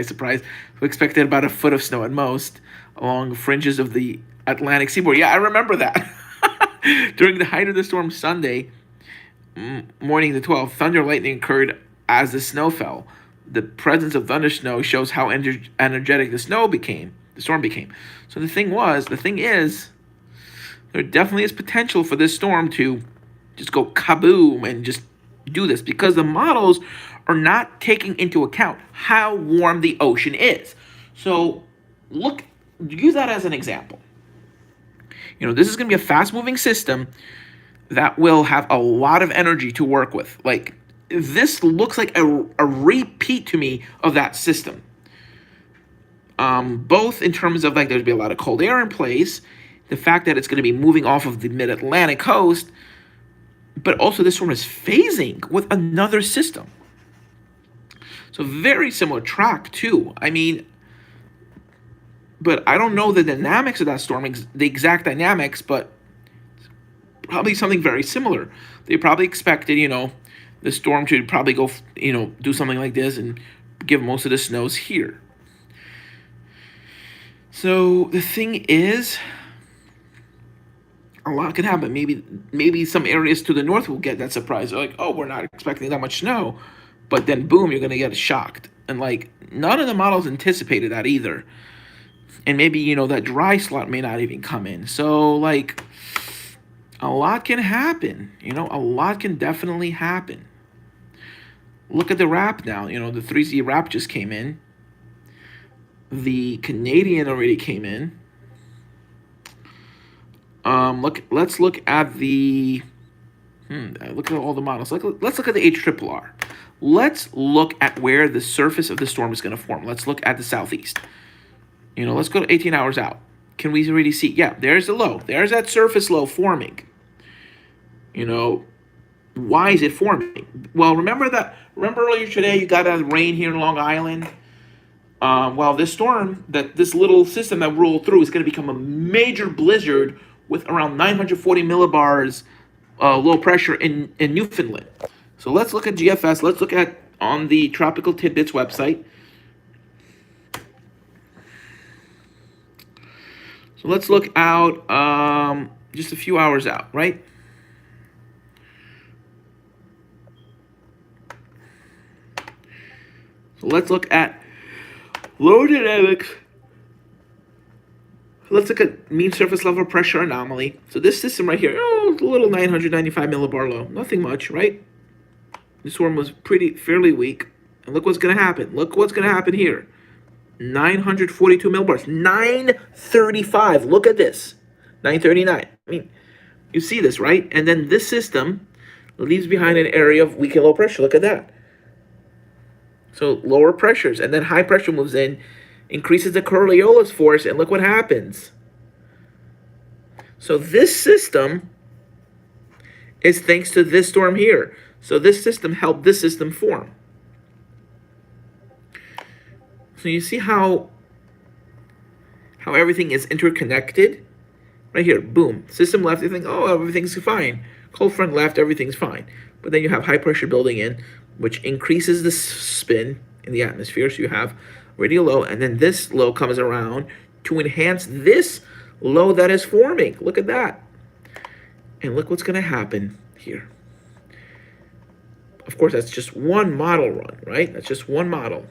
surprise, who expected about a foot of snow at most along fringes of the Atlantic seaboard. Yeah, I remember that. During the height of the storm Sunday morning, the 12th, thunder and lightning occurred as the snow fell. The presence of thunder snow shows how energetic the storm became. So the thing is, there definitely is potential for this storm to just go kaboom and just do this, because the models are not taking into account how warm the ocean is. So use that as an example. This is going to be a fast-moving system that will have a lot of energy to work with. Like, this looks like a repeat to me of that system. Both in terms of, like, there's be a lot of cold air in place, the fact that it's going to be moving off of the mid-Atlantic coast, but also this storm is phasing with another system. So very similar track too. But I don't know the dynamics of that storm, the exact dynamics, but probably something very similar. They probably expected, the storm to probably go, do something like this and give most of the snows here. So the thing is, a lot can happen. Maybe some areas to the north will get that surprise. They're like, oh, we're not expecting that much snow. But then, boom, you're going to get shocked. And, like, none of the models anticipated that either. And maybe, that dry slot may not even come in. So, like, a lot can happen. A lot can definitely happen. Look at the wrap now. The 3Z wrap just came in. The Canadian already came in. Let's look at the. Look at all the models. Let's look at the HRRR. Let's look at where the surface of the storm is going to form. Let's look at the southeast. Let's go to 18 hours out. Can we already see? Yeah, there's the low. There's that surface low forming. Why is it forming? Well, remember earlier today you got a rain here in Long Island. Well, this storm, this little system that rolled through, is going to become a major blizzard with around 940 millibars low pressure in Newfoundland. So let's look at GFS. Let's look at on the Tropical Tidbits website. So let's look out just a few hours out, right? So let's look at low dynamics. Let's look at mean surface level pressure anomaly. So this system right here, a little 995 millibar low. Nothing much, right? This storm was fairly weak. And look what's going to happen. Look what's going to happen here. 942 millibars. 935. Look at this. 939. You see this, right? And then this system leaves behind an area of weak and low pressure. Look at that. So lower pressures. And then high pressure moves in, increases the Coriolis force, and look what happens. So this system is thanks to this storm here. So this system helped this system form. So you see how everything is interconnected? Right here, boom. System left, you think, oh, everything's fine. Cold front left, everything's fine. But then you have high pressure building in, which increases the spin in the atmosphere. So you have radial low, and then this low comes around to enhance this low that is forming. Look at that. And look what's going to happen here. Of course, that's just one model run, right? That's just one model.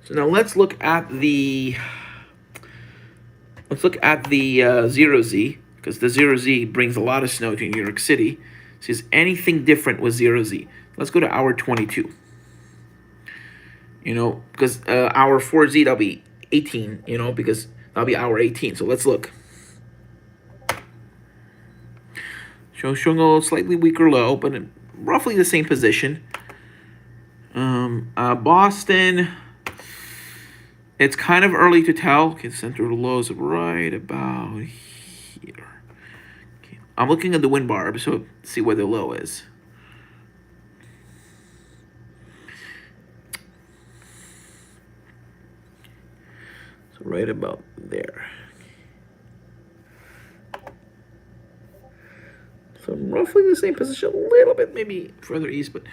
So now let's look at the 0Z, because the 0Z brings a lot of snow to New York City. So is anything different with 0Z? Let's go to hour 22. You know, because hour 4Z, that'll be 18, you know, because that'll be hour 18. So let's look. Showing a slightly weaker low, but in roughly the same position. Boston, it's kind of early to tell. Okay, the center of the low is right about here. Okay, I'm looking at the wind barb, so see where the low is. So right about there. So roughly the same position, a little bit maybe further east, but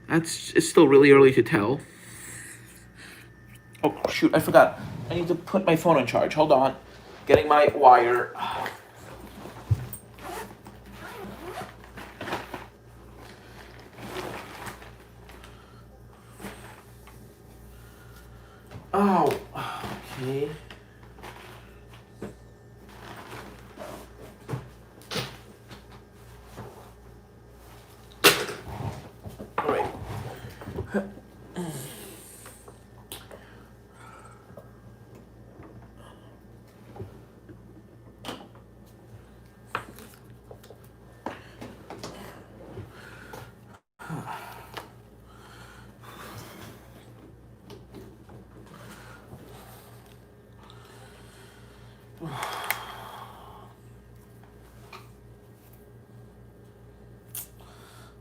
it's still really early to tell. Oh, shoot, I forgot. I need to put my phone on charge. Hold on. Getting my wire. Oh, okay. All right.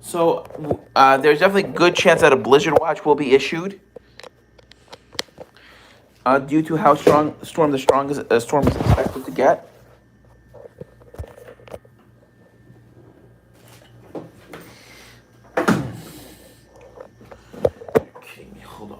So there's definitely a good chance that a blizzard watch will be issued due to how strong the storm is expected to get. Okay, hold on.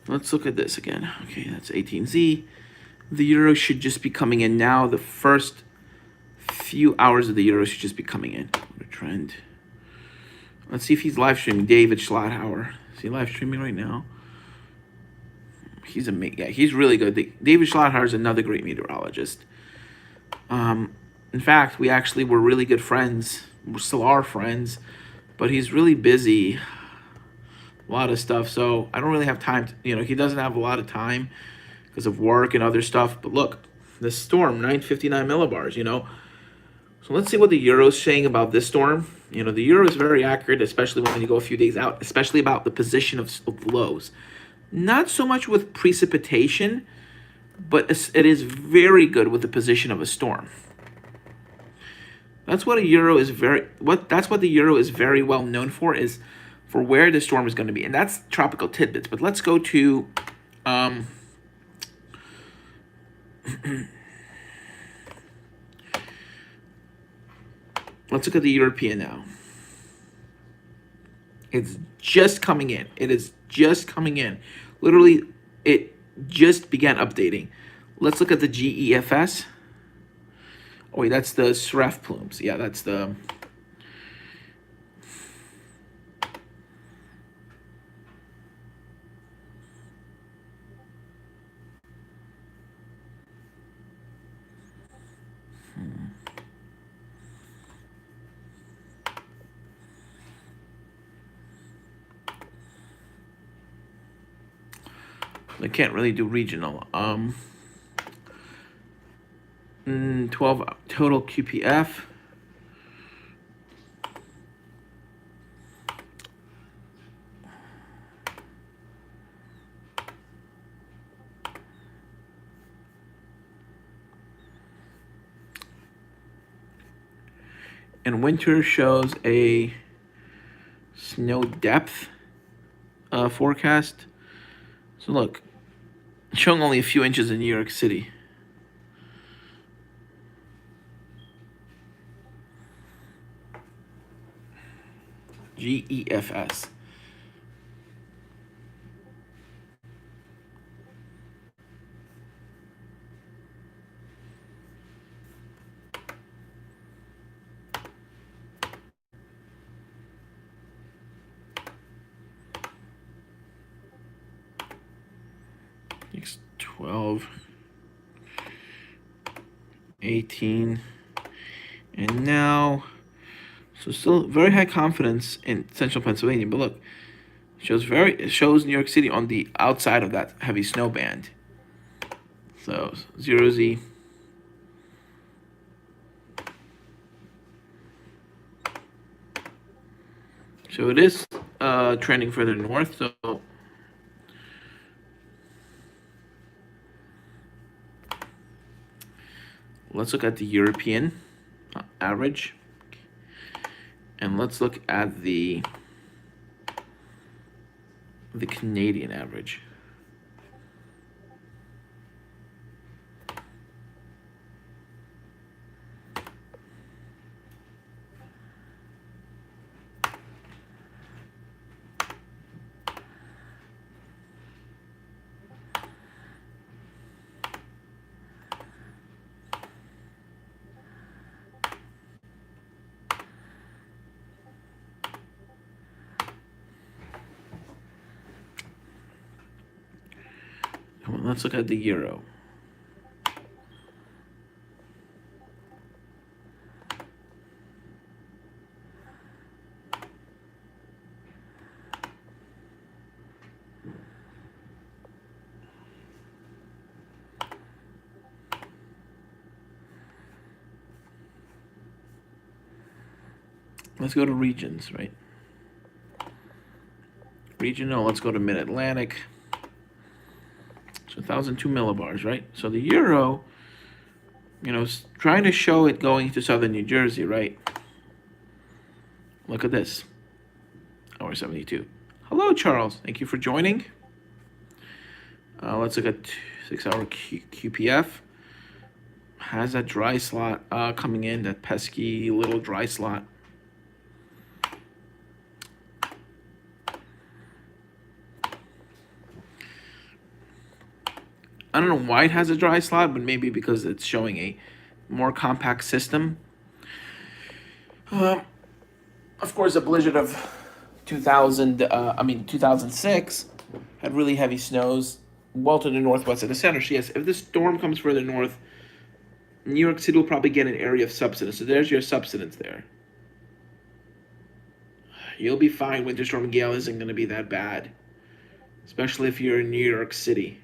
Let's look at this again. Okay, that's 18Z. The euro should just be coming in now. The first few hours of the euro should just be coming in. What a trend. Let's see if he's live streaming. David Schlotthauer. Is he live streaming right now? He's amazing. Yeah, he's really good. David Schlotthauer is another great meteorologist. In fact, we actually were really good friends. We still are friends, but he's really busy. A lot of stuff, so I don't really have time to, he doesn't have a lot of time because of work and other stuff. But look, this storm, 959 millibars, So let's see what the euro is saying about this storm. The euro is very accurate, especially when you go a few days out, especially about the position of lows. Not so much with precipitation, but it is very good with the position of a storm. That's what the euro is very well known for, is for where the storm is going to be. And that's tropical tidbits. But let's go to let's look at the European now. It's just coming in. It is just coming in. Literally, it just began updating. Let's look at the GEFS. Oh, wait, that's the SREF plumes. Yeah, that's the... I can't really do regional. 12 total QPF. And winter shows a snow depth forecast. So look, showing only a few inches in New York City. GEFS. Next 12, 18, and now, so still very high confidence in central Pennsylvania. But look, it shows New York City on the outside of that heavy snow band. So 0Z. So it is trending further north. So let's look at the European average, and let's look at the Canadian average. Let's look at the euro. Let's go to regions, right? Regional, let's go to Mid-Atlantic. So 1,002 millibars, right? So the euro, is trying to show it going to southern New Jersey, right? Look at this. Hour 72. Hello, Charles. Thank you for joining. Let's look at 6-hour QPF. Has that dry slot coming in, that pesky little dry slot. I don't know why it has a dry slot, but maybe because it's showing a more compact system. Of course, the blizzard of 2006 had really heavy snows well to the northwest of the center. So yes, if this storm comes further north, New York City will probably get an area of subsidence. So there's your subsidence there. You'll be fine. Winter Storm Gail isn't going to be that bad, especially if you're in New York City.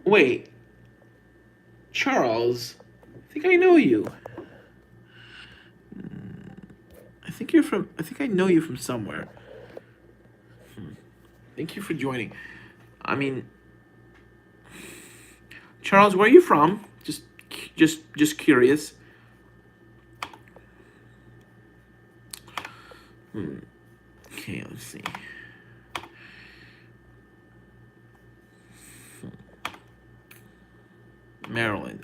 Wait, Charles, I think I know you. I think I know you from somewhere. Thank you for joining. I mean, Charles, where are you from? Just curious. Okay, let's see. Maryland.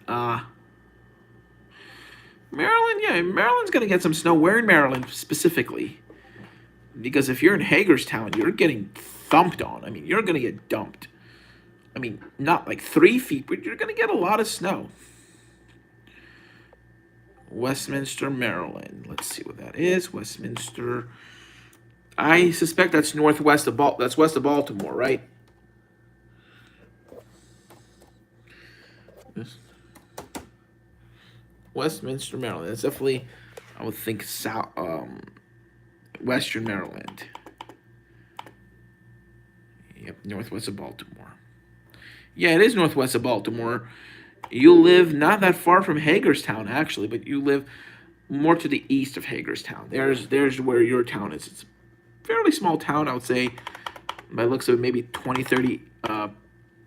Maryland, yeah, Maryland's gonna get some snow. Where in Maryland specifically? Because if you're in Hagerstown, you're getting thumped on. I mean, you're gonna get dumped. I mean, not like 3 feet, but you're gonna get a lot of snow. Westminster, Maryland. Let's see what that is. Westminster. I suspect that's northwest of that's west of Baltimore, right? Westminster, Maryland. That's definitely, I would think, Western Maryland. northwest of Baltimore. Yeah, it is northwest of Baltimore. You live not that far from Hagerstown, actually, but you live more to the east of Hagerstown. There's where your town is. It's a fairly small town, I would say. By looks of it, maybe 20, 30,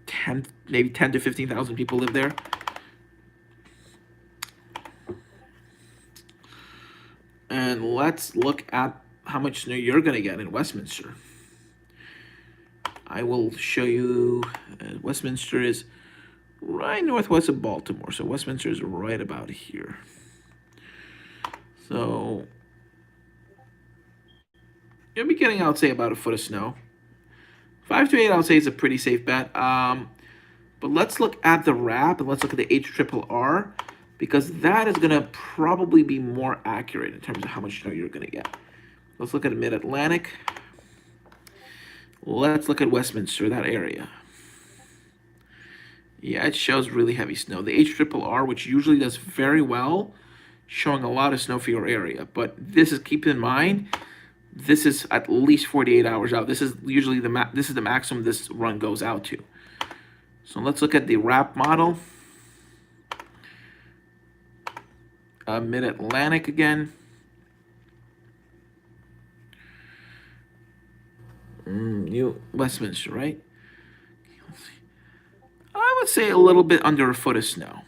10, maybe 10 to 15,000 people live there. And let's look at how much snow you're going to get in Westminster. I will show you. Westminster is right northwest of Baltimore. So Westminster is right about here. So you'll be getting, I would say, about a foot of snow. 5 to 8, I would say, is a pretty safe bet. But let's look at the wrap and let's look at the HRRR, because that is going to probably be more accurate in terms of how much snow you're going to get. Let's look at Mid-Atlantic. Let's look at Westminster, that area. Yeah, it shows really heavy snow. The HRRR, which usually does very well, showing a lot of snow for your area. But this is, keep in mind, this is at least 48 hours out. This is usually the maximum this run goes out to. So let's look at the wrap model. Mid-Atlantic again. New Westminster, right? Let's see. I would say a little bit under a foot of snow.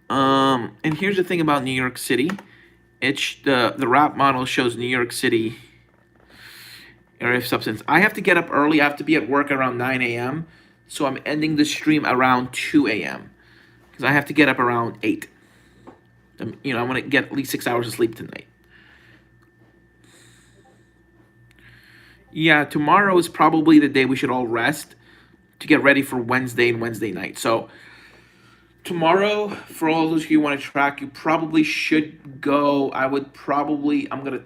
And here's the thing about New York City. It's the wrap model shows New York City area of substance. I have to get up early. I have to be at work around 9 a.m. So I'm ending the stream around 2 a.m. because I have to get up around 8. I want to get at least 6 hours of sleep tonight. Yeah, tomorrow is probably the day we should all rest to get ready for Wednesday and Wednesday night. So tomorrow, for all those of you who want to track, you probably should go. I'm gonna,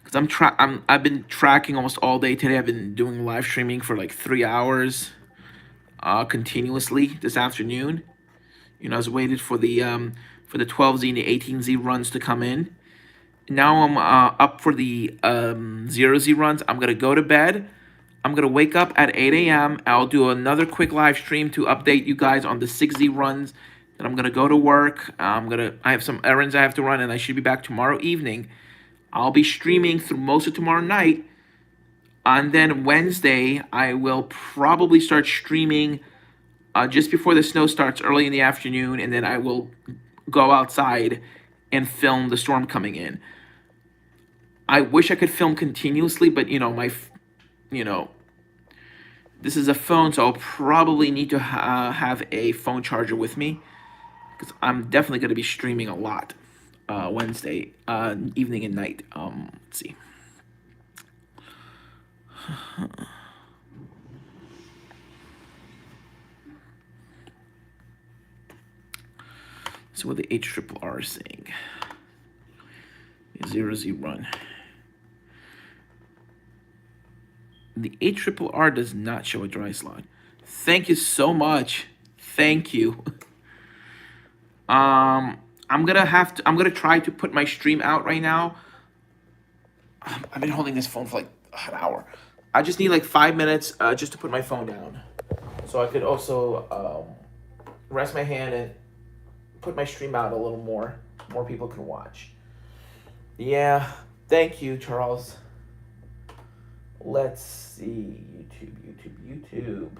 because I've been tracking almost all day today. I've been doing live streaming for like 3 hours, continuously this afternoon. I was waited for the 12Z and the 18Z runs to come in. Now I'm up for the 0Z runs. I'm gonna go to bed. I'm gonna wake up at 8 a.m. I'll do another quick live stream to update you guys on the 6Z runs. Then I'm gonna go to work. I have some errands I have to run, and I should be back tomorrow evening. I'll be streaming through most of tomorrow night, and then Wednesday I will probably start streaming just before the snow starts, early in the afternoon, and then I will go outside and film the storm coming in. I wish I could film continuously, but this is a phone, so I'll probably need to have a phone charger with me, because I'm definitely going to be streaming a lot Wednesday evening and night. Let's see. So what the HRRR is saying. 0Z run. The HRRR does not show a dry slot. Thank you so much. Thank you. I'm gonna try to put my stream out right now. I've been holding this phone for like an hour. I just need like 5 minutes just to put my phone down, so I could also rest my hand and put my stream out a little more. More people can watch. Yeah, thank you, Charles. Let's see. YouTube.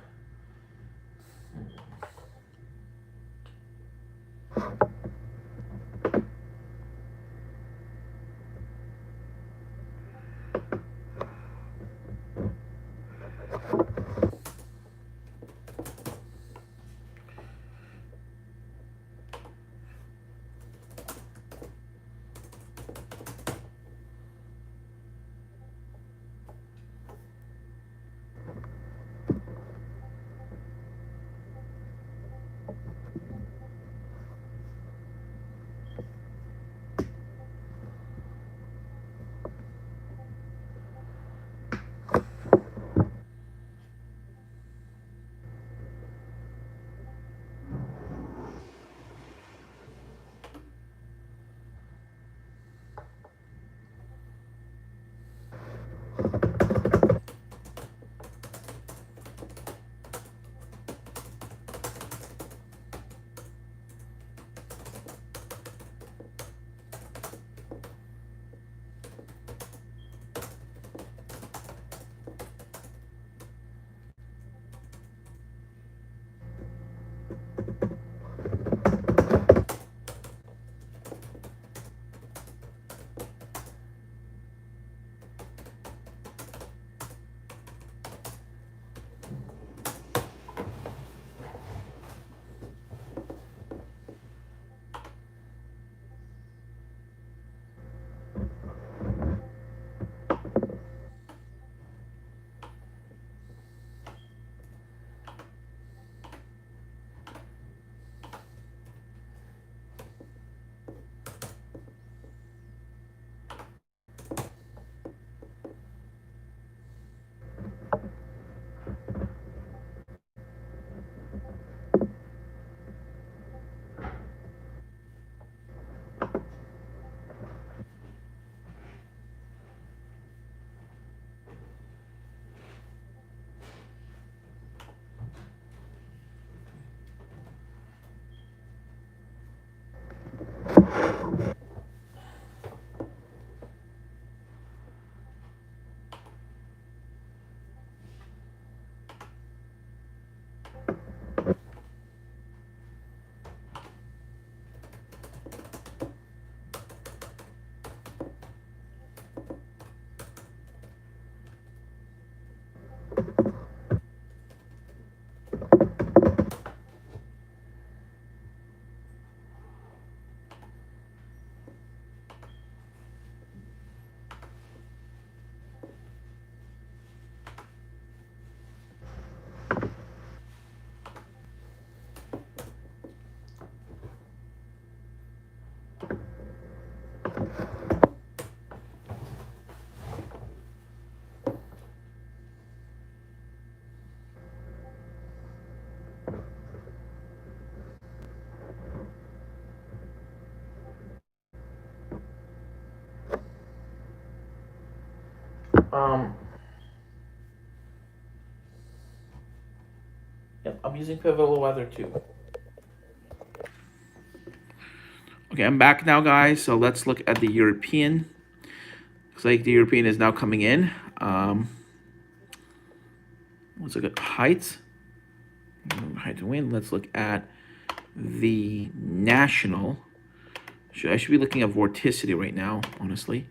Um, yep, I'm using pivotal weather too. Okay, I'm back now, guys. So let's look at the European. Looks like the European is now coming in. Let's look at heights. Height and wind. Let's look at the national. I should be looking at vorticity right now, honestly.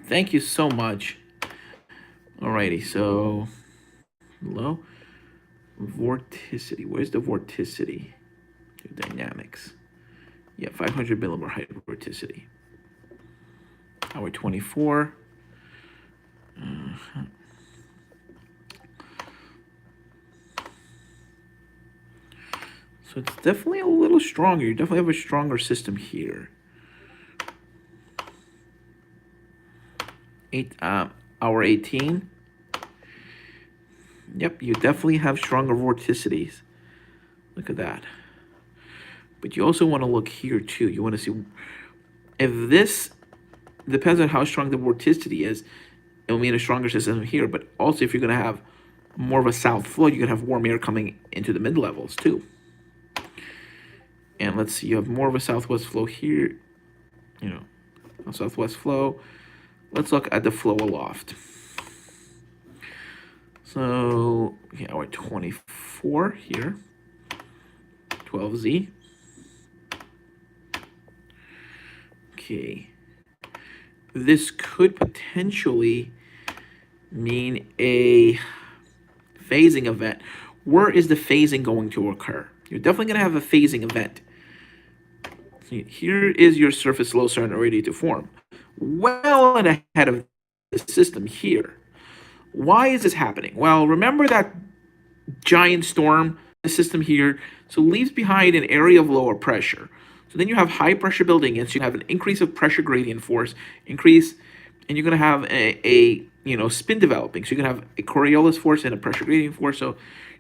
Thank you so much. Alrighty, so hello. Vorticity. Where's the vorticity? Dynamics. Yeah, 500 millimole height vorticity. Hour 24. So it's definitely a little stronger. You definitely have a stronger system here. Hour 18. Yep, you definitely have stronger vorticities. Look at that. But you also want to look here too. You want to see if this depends on how strong the vorticity is. It will mean a stronger system here. But also, if you're going to have more of a south flow, you're going to have warm air coming into the mid levels too. And let's see, you have more of a southwest flow here. You know, a southwest flow. Let's look at the flow aloft. So, yeah, we're 24 here. 12Z. Okay. This could potentially mean a phasing event. Where is the phasing going to occur? You're definitely going to have a phasing event. See, here is your surface low starting ready to form. Well ahead of the system here. Why is this happening? Well, remember that giant storm system here, so it leaves behind an area of lower pressure. So then you have high pressure building in, so you have an increase of pressure gradient force, increase, and you're going to have a spin developing. So you're going to have a Coriolis force and a pressure gradient force. So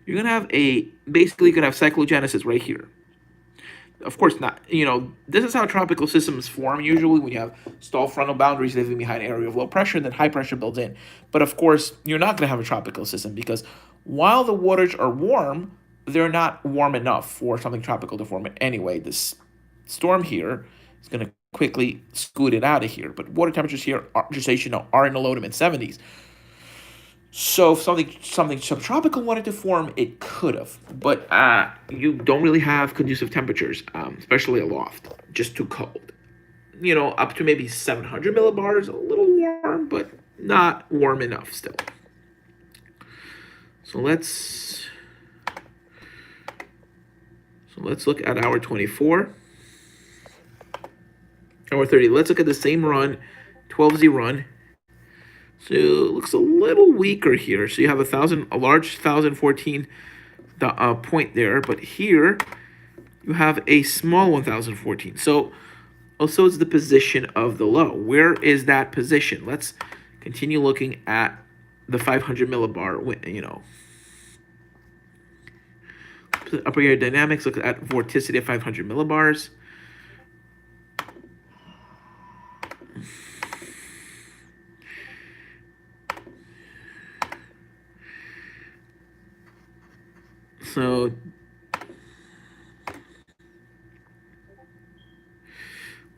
you're going to have basically you're going to have cyclogenesis right here. Of course not, this is how tropical systems form usually when you have stall frontal boundaries leaving behind an area of low pressure and then high pressure builds in. But of course, you're not going to have a tropical system because while the waters are warm, they're not warm enough for something tropical to form anyway. This storm here is going to quickly scoot it out of here. But water temperatures here, are in the low to mid 70s. So if something subtropical wanted to form, it could have, but you don't really have conducive temperatures, especially aloft. Just too cold. Up to maybe 700 millibars, a little warm, but not warm enough still. So let's look at hour 24, hour 30. Let's look at the same run, 12Z run. So it looks a little weaker here. So you have a large 1014 point there, but here you have a small 1014. So also it's the position of the low. Where is that position? Let's continue looking at the 500 millibar, upper aerodynamics. Look at vorticity of 500 millibars. So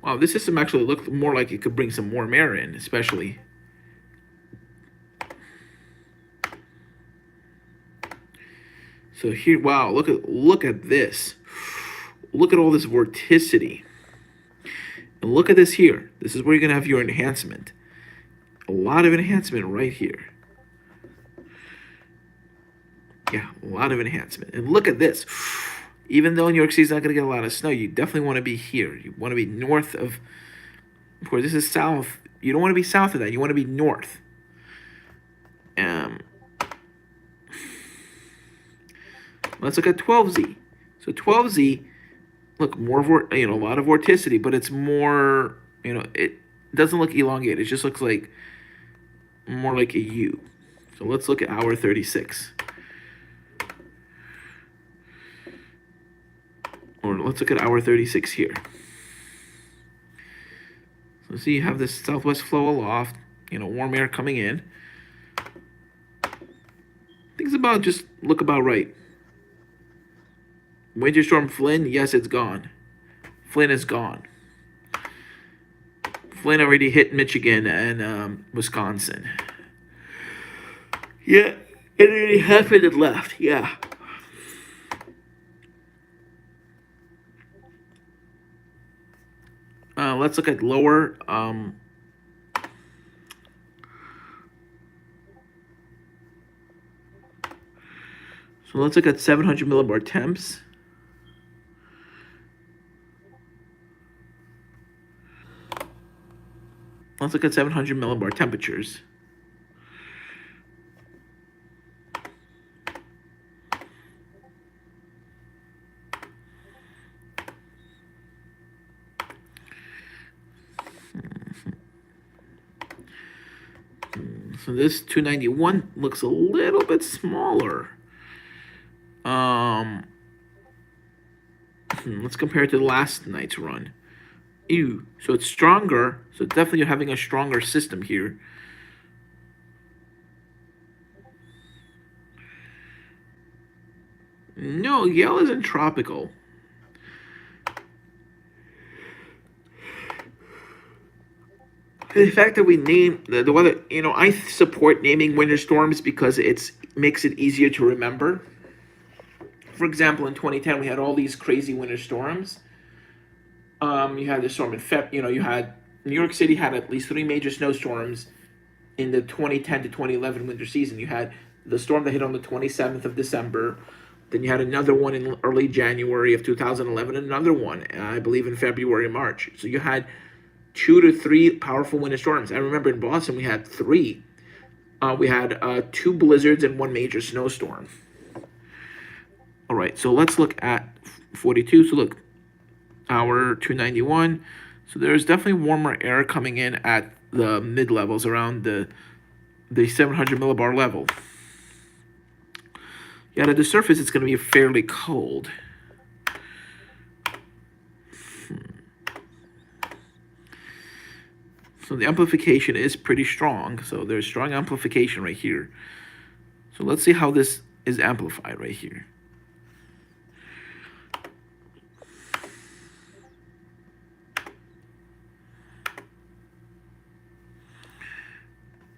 wow, this system actually looked more like it could bring some warm air in, especially. So here, wow, look at this. Look at all this vorticity. And look at this here. This is where you're gonna have your enhancement. A lot of enhancement right here. Yeah, a lot of enhancement. And look at this. Even though New York City's not going to get a lot of snow, you definitely want to be here. You want to be north of course, this is south. You don't want to be south of that. You want to be north. Let's look at 12Z. So 12Z, look, a lot of vorticity, but it's more, it doesn't look elongated. It just looks like more like a U. So let's look at hour 36. Or let's look at hour 36 here. So see, you have this southwest flow aloft, warm air coming in. Things look about right. Winter storm Flynn, yes, it's gone. Flynn is gone. Flynn already hit Michigan and Wisconsin. Yeah, it already happened and left, yeah. Let's look at lower. So let's look at 700 millibar temps. Let's look at 700 millibar temperatures. So this 291 looks a little bit smaller. Let's compare it to last night's run. Ew. So it's stronger. So definitely you're having a stronger system here. No, Gail isn't tropical. The fact that we name the weather, I support naming winter storms because it makes it easier to remember. For example, in 2010, we had all these crazy winter storms. You had the storm in you had New York City had at least 3 major snowstorms in the 2010 to 2011 winter season. You had the storm that hit on the 27th of December. Then you had another one in early January of 2011, and another one, I believe, in February and March. So you had 2 to 3 powerful winter storms. I remember in Boston we had 3. We had 2 blizzards and 1 major snowstorm. All right, so let's look at 42. So look, hour 291. So there's definitely warmer air coming in at the mid levels around the 700 millibar level. Yet at the surface, it's going to be fairly cold. So the amplification is pretty strong. So there's strong amplification right here. So let's see how this is amplified right here.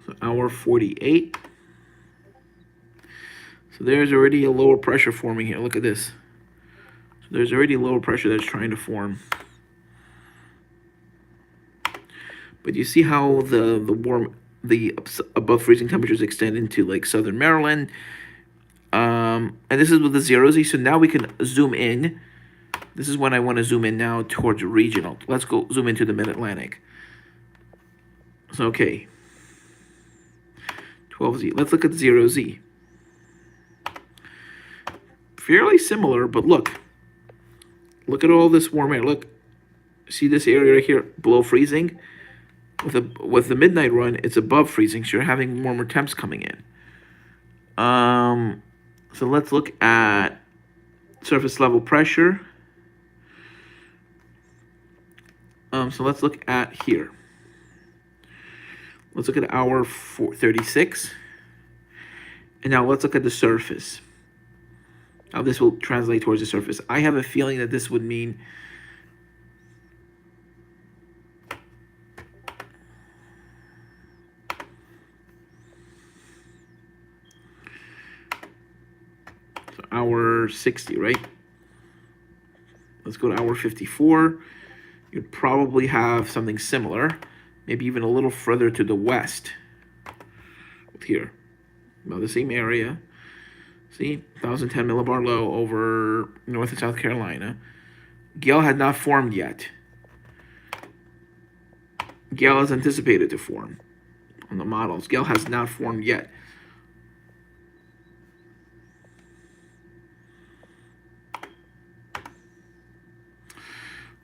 So hour 48. So there's already a lower pressure forming here. Look at this. So there's already lower pressure that's trying to form. But you see how the above freezing temperatures extend into like southern Maryland. And this is with the 0Z. So now we can zoom in. This is when I want to zoom in now towards regional. Let's go zoom into the Mid-Atlantic. So, okay. 12Z. Let's look at 0Z. Fairly similar, but look. Look at all this warm air. Look. See this area right here below freezing? With the midnight run, it's above freezing, so you're having warmer temps coming in. So let's look at surface level pressure. So let's look at here. Let's look at hour 36. And now let's look at the surface. How this will translate towards the surface. I have a feeling that this would mean hour 60, right? Let's go to hour 54. You'd probably have something similar, maybe even a little further to the west. Here, about the same area. See, 1010 millibar low over North and South Carolina. Gail had not formed yet. Gail is anticipated to form on the models. Gail has not formed yet.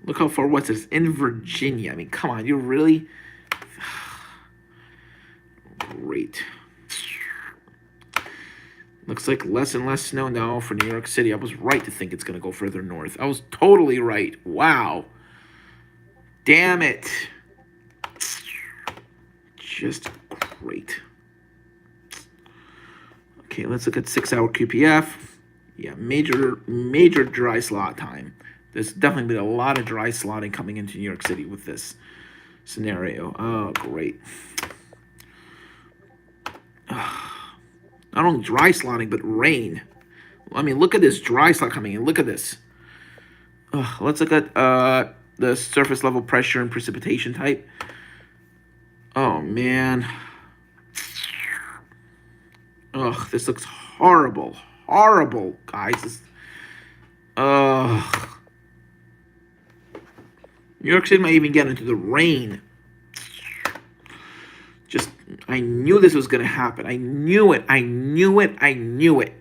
Look how far west it is. In Virginia. I mean, come on. You're really... Great. Looks like less and less snow now for New York City. I was right to think it's going to go further north. I was totally right. Wow. Damn it. Just great. Okay, let's look at 6-hour QPF. Yeah, major dry slot time. There's definitely been a lot of dry slotting coming into New York City with this scenario. Oh, great. Not only dry slotting, but rain. I mean, look at this dry slot coming in. Look at this. Let's look at the surface level pressure and precipitation type. Oh, man. Ugh, this looks horrible. Horrible, guys. Ugh. New York City might even get into the rain. Just, I knew this was going to happen. I knew it. I knew it. I knew it.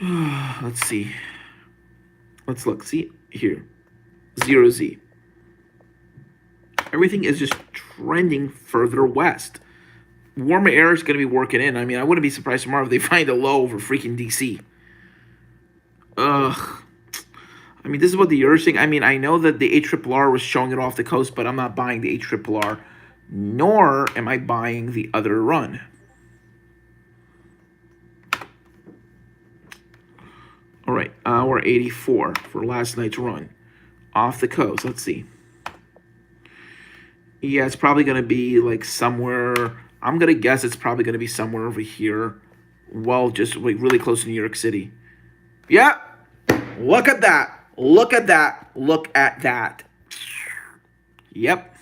Let's see. Let's look. See here. 0Z. Everything is just trending further west. Warmer air is going to be working in. I mean, I wouldn't be surprised tomorrow if they find a low over freaking DC. Ugh. I mean, this is what the Earth's saying. I mean, I know that the ARRR was showing it off the coast, but I'm not buying the ARRR, nor am I buying the other run. All right, hour 84 for last night's run. Off the coast, let's see. Yeah, it's probably going to be like somewhere, I'm going to guess it's probably going to be somewhere over here. Well, just like really close to New York City. Yeah, look at that. Look at that. Look at that. Yep.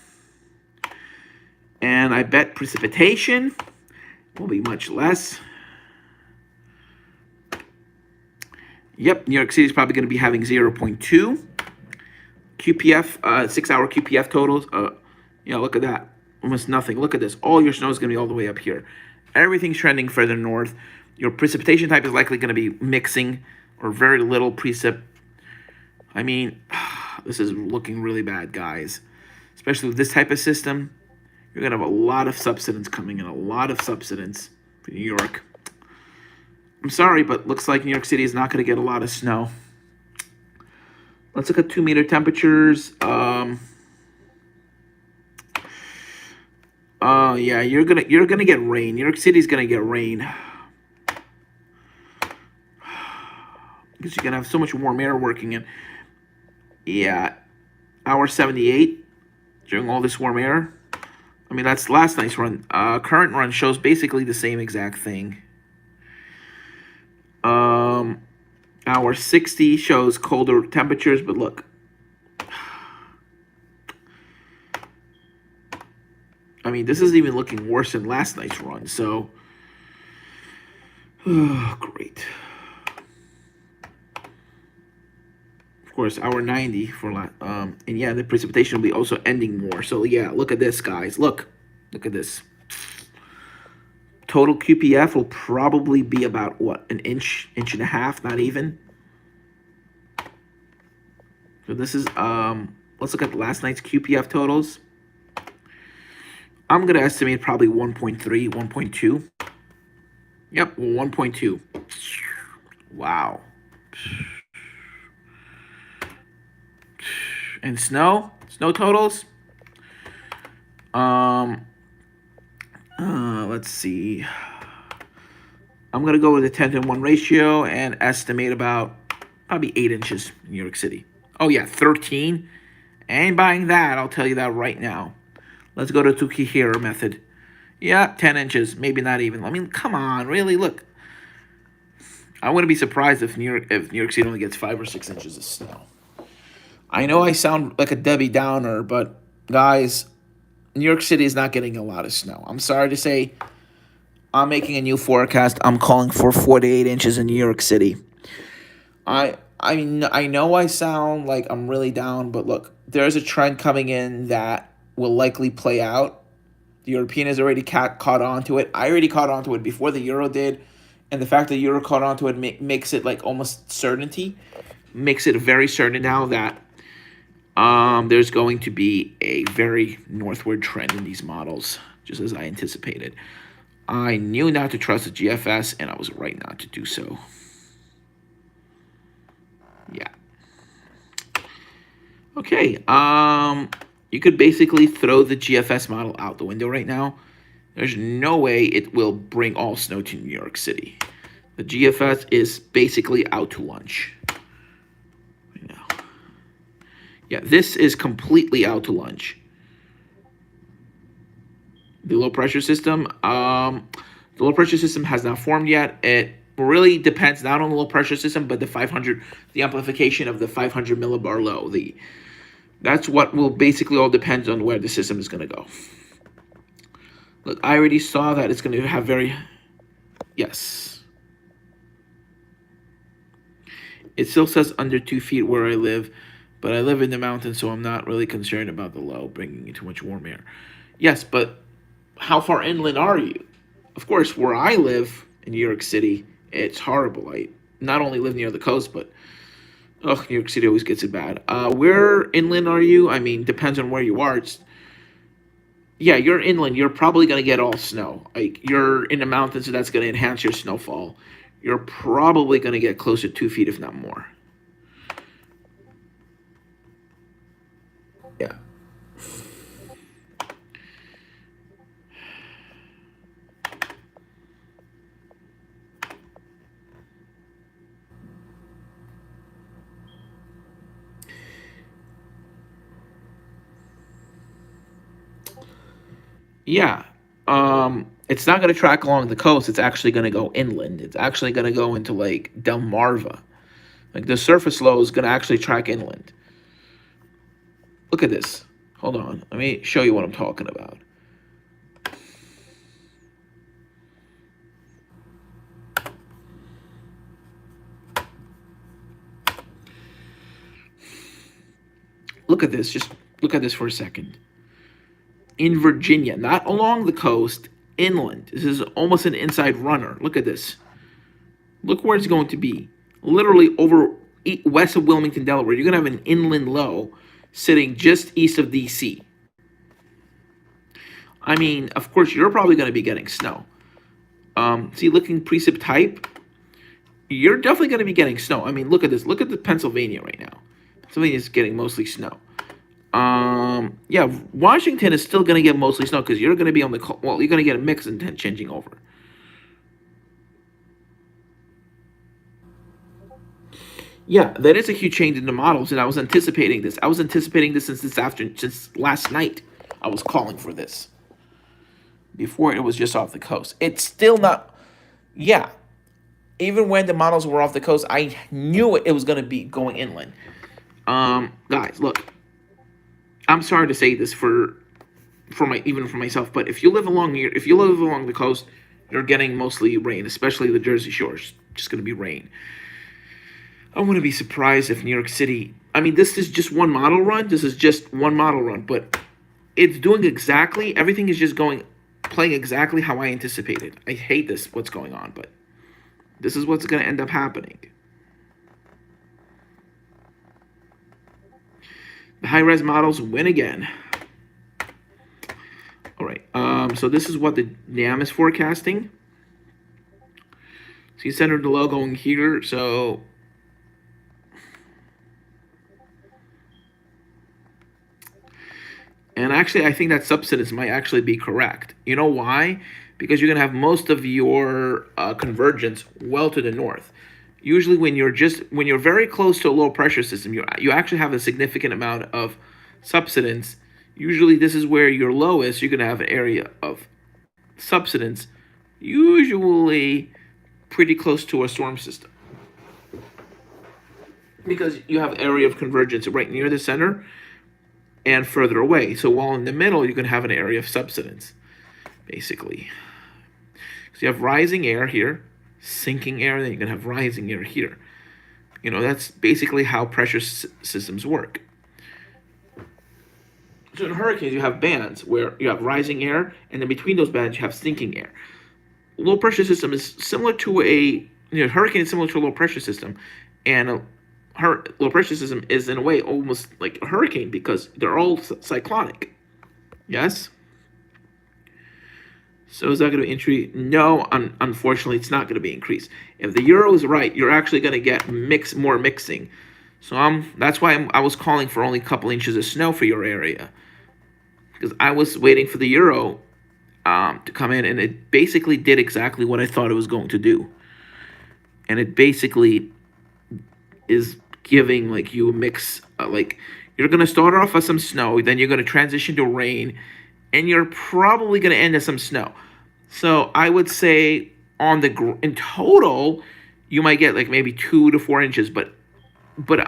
And I bet precipitation will be much less. Yep, New York City is probably going to be having 0.2. QPF, 6-hour QPF totals. Yeah, look at that. Almost nothing. Look at this. All your snow is going to be all the way up here. Everything's trending further north. Your precipitation type is likely going to be mixing or very little precip. I mean, this is looking really bad, guys. Especially with this type of system. You're going to have a lot of subsidence coming in. A lot of subsidence for New York. I'm sorry, but looks like New York City is not going to get a lot of snow. Let's look at 2-meter temperatures. Yeah, you're gonna get rain. New York City's gonna get rain because you're gonna have so much warm air working in. Yeah, hour 78 during all this warm air. I mean, that's last night's run. Current run shows basically the same exact thing. Hour 60 shows colder temperatures, but look. I mean, this is even looking worse than last night's run, so. Oh, great. Of course, hour 90 for and yeah, the precipitation will be also ending more. So yeah, look at this, guys. Look at this. Total QPF will probably be about what, an inch and a half, not even. So this is let's look at last night's QPF totals. I'm gonna estimate probably 1.3, 1.2. Yep, 1.2. Wow. And snow totals. Let's see. I'm gonna go with a 10-to-1 ratio and estimate about probably 8 inches in New York City. Oh yeah, 13. Ain't buying that. I'll tell you that right now. Let's go to Tukihira method. Yeah, 10 inches, maybe not even. I mean, come on, really? Look, I wouldn't be surprised if New York City only gets 5 or 6 inches of snow. I know I sound like a Debbie Downer, but guys, New York City is not getting a lot of snow. I'm sorry to say, I'm making a new forecast. I'm calling for 48 inches in New York City. I know I sound like I'm really down, but look, there's a trend coming in that will likely play out. The European has already caught on to it. I already caught on to it before the Euro did, and the fact that the Euro caught on to it makes it like almost certainty. Makes it very certain now that there's going to be a very northward trend in these models, just as I anticipated. I knew not to trust the GFS, and I was right not to do so. Yeah. Okay. You could basically throw the GFS model out the window right now. There's no way it will bring all snow to New York City. The GFS is basically out to lunch. Yeah, this is completely out to lunch. The low pressure system, has not formed yet. It really depends not on the low pressure system, but the amplification of the 500 millibar low. That's what will basically all depends on where the system is going to go. Look, I already saw that it's going to have yes. It still says under 2 feet where I live, but I live in the mountains, so I'm not really concerned about the low bringing in too much warm air. Yes, but how far inland are you? Of course, where I live in New York City, it's horrible. I not only live near the coast, but New York City always gets it bad. Where inland are you? I mean, depends on where you are. Yeah, you're inland. You're probably going to get all snow. Like, you're in the mountains, so that's going to enhance your snowfall. You're probably going to get close to 2 feet, if not more. Yeah. Yeah. It's not going to track along the coast. It's actually going to go inland. It's actually going to go into like Delmarva. Like the surface low is going to actually track inland. Look at this. Hold on. Let me show you what I'm talking about. Look at this. Just look at this for a second. In Virginia, not along the coast, inland. This is almost an inside runner. Look at this. Look where it's going to be. Literally over west of Wilmington, Delaware. You're going to have an inland low sitting just east of D.C. I mean, of course, you're probably going to be getting snow. See, looking precip type, you're definitely going to be getting snow. I mean, look at this. Look at the Pennsylvania right now. Pennsylvania is getting mostly snow. Yeah, Washington is still going to get mostly snow because you're going to be on the you're going to get a mix and changing over. Yeah, that is a huge change in the models, and I was anticipating this. I was anticipating this since last night. I was calling for this. Before it was just off the coast. It's still not, yeah. Even when the models were off the coast, I knew it was going to be going inland. Guys, look, I'm sorry to say this for my even for myself, but if you live along the coast, you're getting mostly rain, especially the Jersey Shores. Just going to be rain. I wouldn't be surprised if New York City. I mean, this is just one model run. This is just one model run, but it's doing exactly everything is just playing exactly how I anticipated. I hate this what's going on, but this is what's going to end up happening. The high-res models win again. All right. So this is what the NAM is forecasting. So you centered the low going here. So and actually, I think that subsidence might actually be correct. You know why? Because you're going to have most of your convergence well to the north. Usually, when you're very close to a low pressure system, you actually have a significant amount of subsidence. Usually, this is where your lowest. You're going to have an area of subsidence, usually pretty close to a storm system, because you have area of convergence right near the center and further away. So while in the middle, you can have an area of subsidence, basically. So you have rising air here, sinking air, then you can have rising air here. That's basically how pressure systems work. So in hurricanes, you have bands where you have rising air, and then between those bands, you have sinking air. Low pressure system is similar to hurricane is similar to a low pressure system, and a low pressure system is in a way almost like a hurricane because they're all cyclonic. Yes. So is that going to increase? No, unfortunately, it's not going to be increased. If the euro is right, you're actually going to get more mixing. So that's why I was calling for only a couple inches of snow for your area, because I was waiting for the euro to come in, and it basically did exactly what I thought it was going to do. And it basically is giving you a mix, you're going to start off with some snow, then you're going to transition to rain, and you're probably going to end at some snow. So I would say in total, you might get maybe 2 to 4 inches, but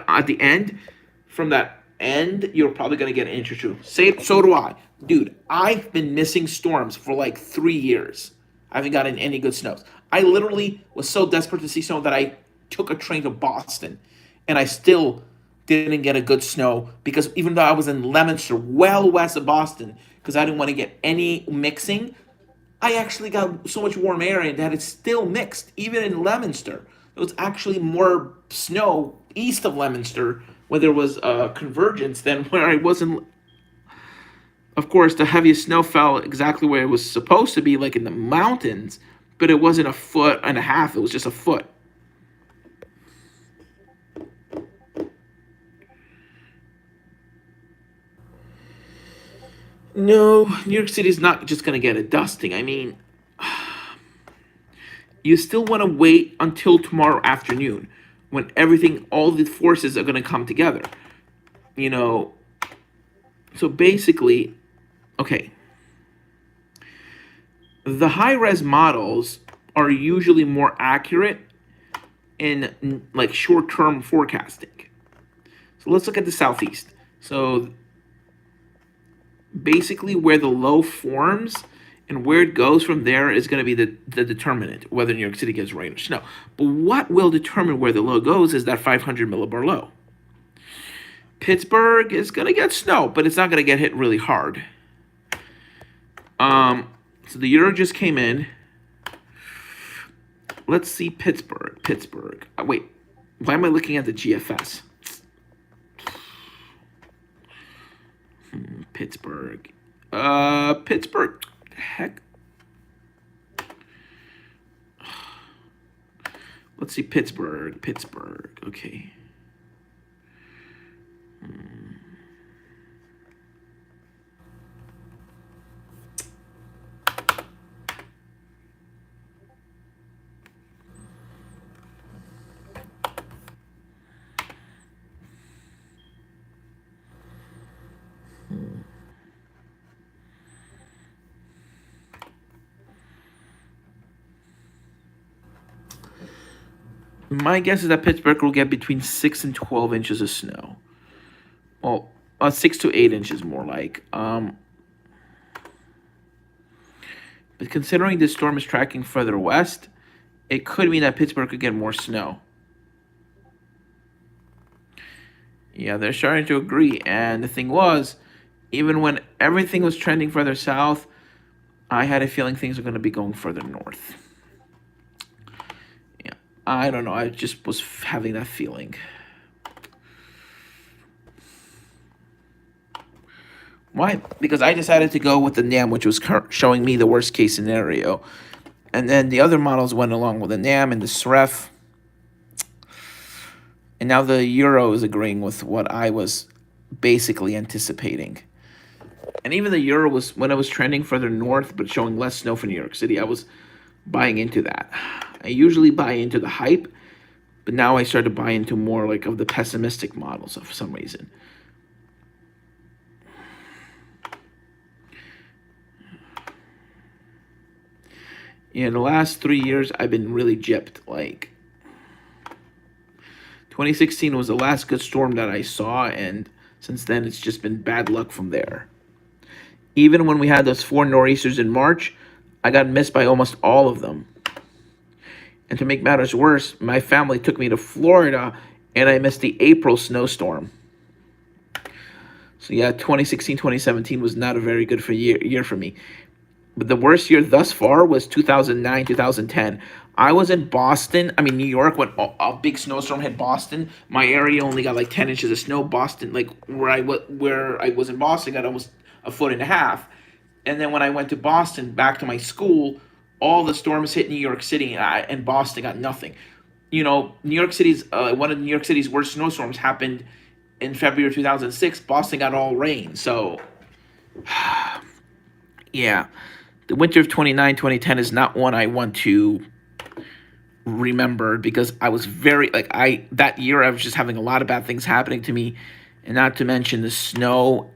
at the end, from that end, you're probably going to get an inch or two. So do I. Dude, I've been missing storms for 3 years. I haven't gotten any good snows. I literally was so desperate to see snow that I took a train to Boston, and I still didn't get a good snow, because even though I was in Leominster, well west of Boston, because I didn't want to get any mixing, I actually got so much warm air in that it's still mixed. Even in Leominster, there was actually more snow east of Leominster where there was convergence than where I wasn't. Of course, the heaviest snow fell exactly where it was supposed to be, in the mountains, but it wasn't 1.5 feet. It was just a foot. No, New York City is not just going to get a dusting. I mean, you still want to wait until tomorrow afternoon, when all the forces are going to come together. So basically, okay, the high-res models are usually more accurate in short-term forecasting. So let's look at the southeast. So basically, where the low forms and where it goes from there is going to be the determinant, whether New York City gets rain or snow. But what will determine where the low goes is that 500 millibar low. Pittsburgh is going to get snow, but it's not going to get hit really hard. So the euro just came in. Let's see Pittsburgh. Wait, why am I looking at the GFS? Pittsburgh. Heck. Let's see Pittsburgh. Okay. My guess is that Pittsburgh will get between 6 and 12 inches of snow. Well, 6 to 8 inches more like. But considering this storm is tracking further west, it could mean that Pittsburgh could get more snow. Yeah, they're starting to agree. And the thing was, even when everything was trending further south, I had a feeling things are going to be going further north. Yeah, I don't know. I just was having that feeling. Why? Because I decided to go with the NAM, which was showing me the worst case scenario. And then the other models went along with the NAM and the SREF. And now the Euro is agreeing with what I was basically anticipating. And even the Euro was, when it was trending further north, but showing less snow for New York City, I was buying into that. I usually buy into the hype, but now I started to buy into more like of the pessimistic models for some reason. Yeah, the last 3 years I've been really gypped. Like 2016 was the last good storm that I saw, and since then it's just been bad luck from there. Even when we had those 4 nor'easters in March, I got missed by almost all of them. And to make matters worse, my family took me to Florida and I missed the April snowstorm. So yeah, 2016, 2017 was not a very good year for me. But the worst year thus far was 2009, 2010. I was in Boston, New York, when a big snowstorm hit Boston. My area only got like 10 inches of snow. Boston, like where I was in Boston, got almost a foot and a half. And then when I went to Boston, back to my school, all the storms hit New York City, and Boston got nothing. New York City's one of New York City's worst snowstorms happened in February 2006. Boston got all rain. So, yeah, the winter of 2010 is not one I want to remember, because I was very that year I was just having a lot of bad things happening to me, and not to mention the snow.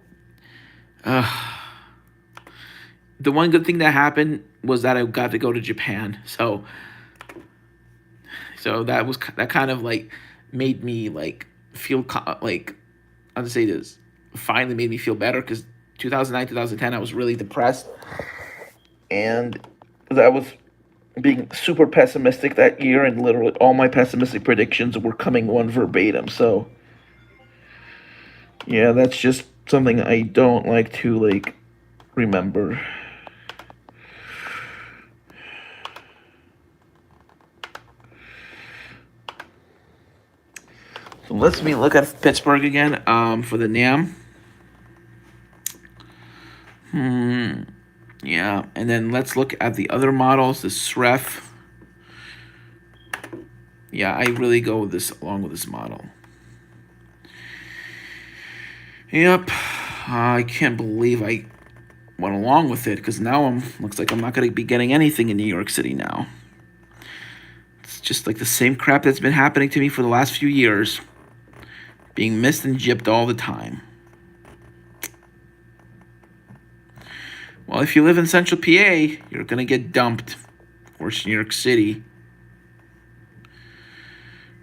The one good thing that happened was that I got to go to Japan. So that kind of like made me like feel like, I'll just say this, finally made me feel better, because 2009, 2010 I was really depressed, and I was being super pessimistic that year, and literally all my pessimistic predictions were coming one verbatim. So yeah, that's just something I don't like to remember. So let's look at Pittsburgh again for the NAM. Yeah, and then let's look at the other models, the SREF. Yeah, I really go with this along with this model. Yep, I can't believe I went along with it, because now looks like I'm not going to be getting anything in New York City now. It's just like the same crap that's been happening to me for the last few years, being missed and gypped all the time. Well, if you live in Central PA, you're going to get dumped. Of course, New York City.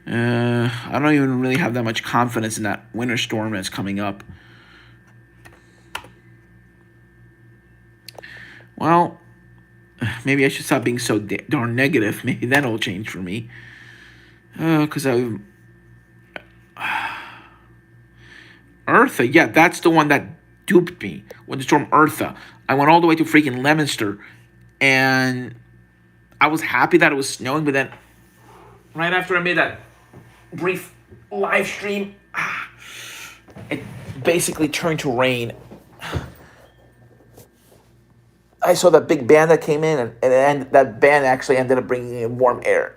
I don't even really have that much confidence in that winter storm that's coming up. Well, maybe I should stop being so darn negative. Maybe that'll change for me. Because Eartha, yeah, that's the one that duped me. When the storm Eartha, I went all the way to freaking Leominster, and I was happy that it was snowing, but then right after I made that brief live stream, it basically turned to rain. I saw that big band that came in, and that band actually ended up bringing in warm air.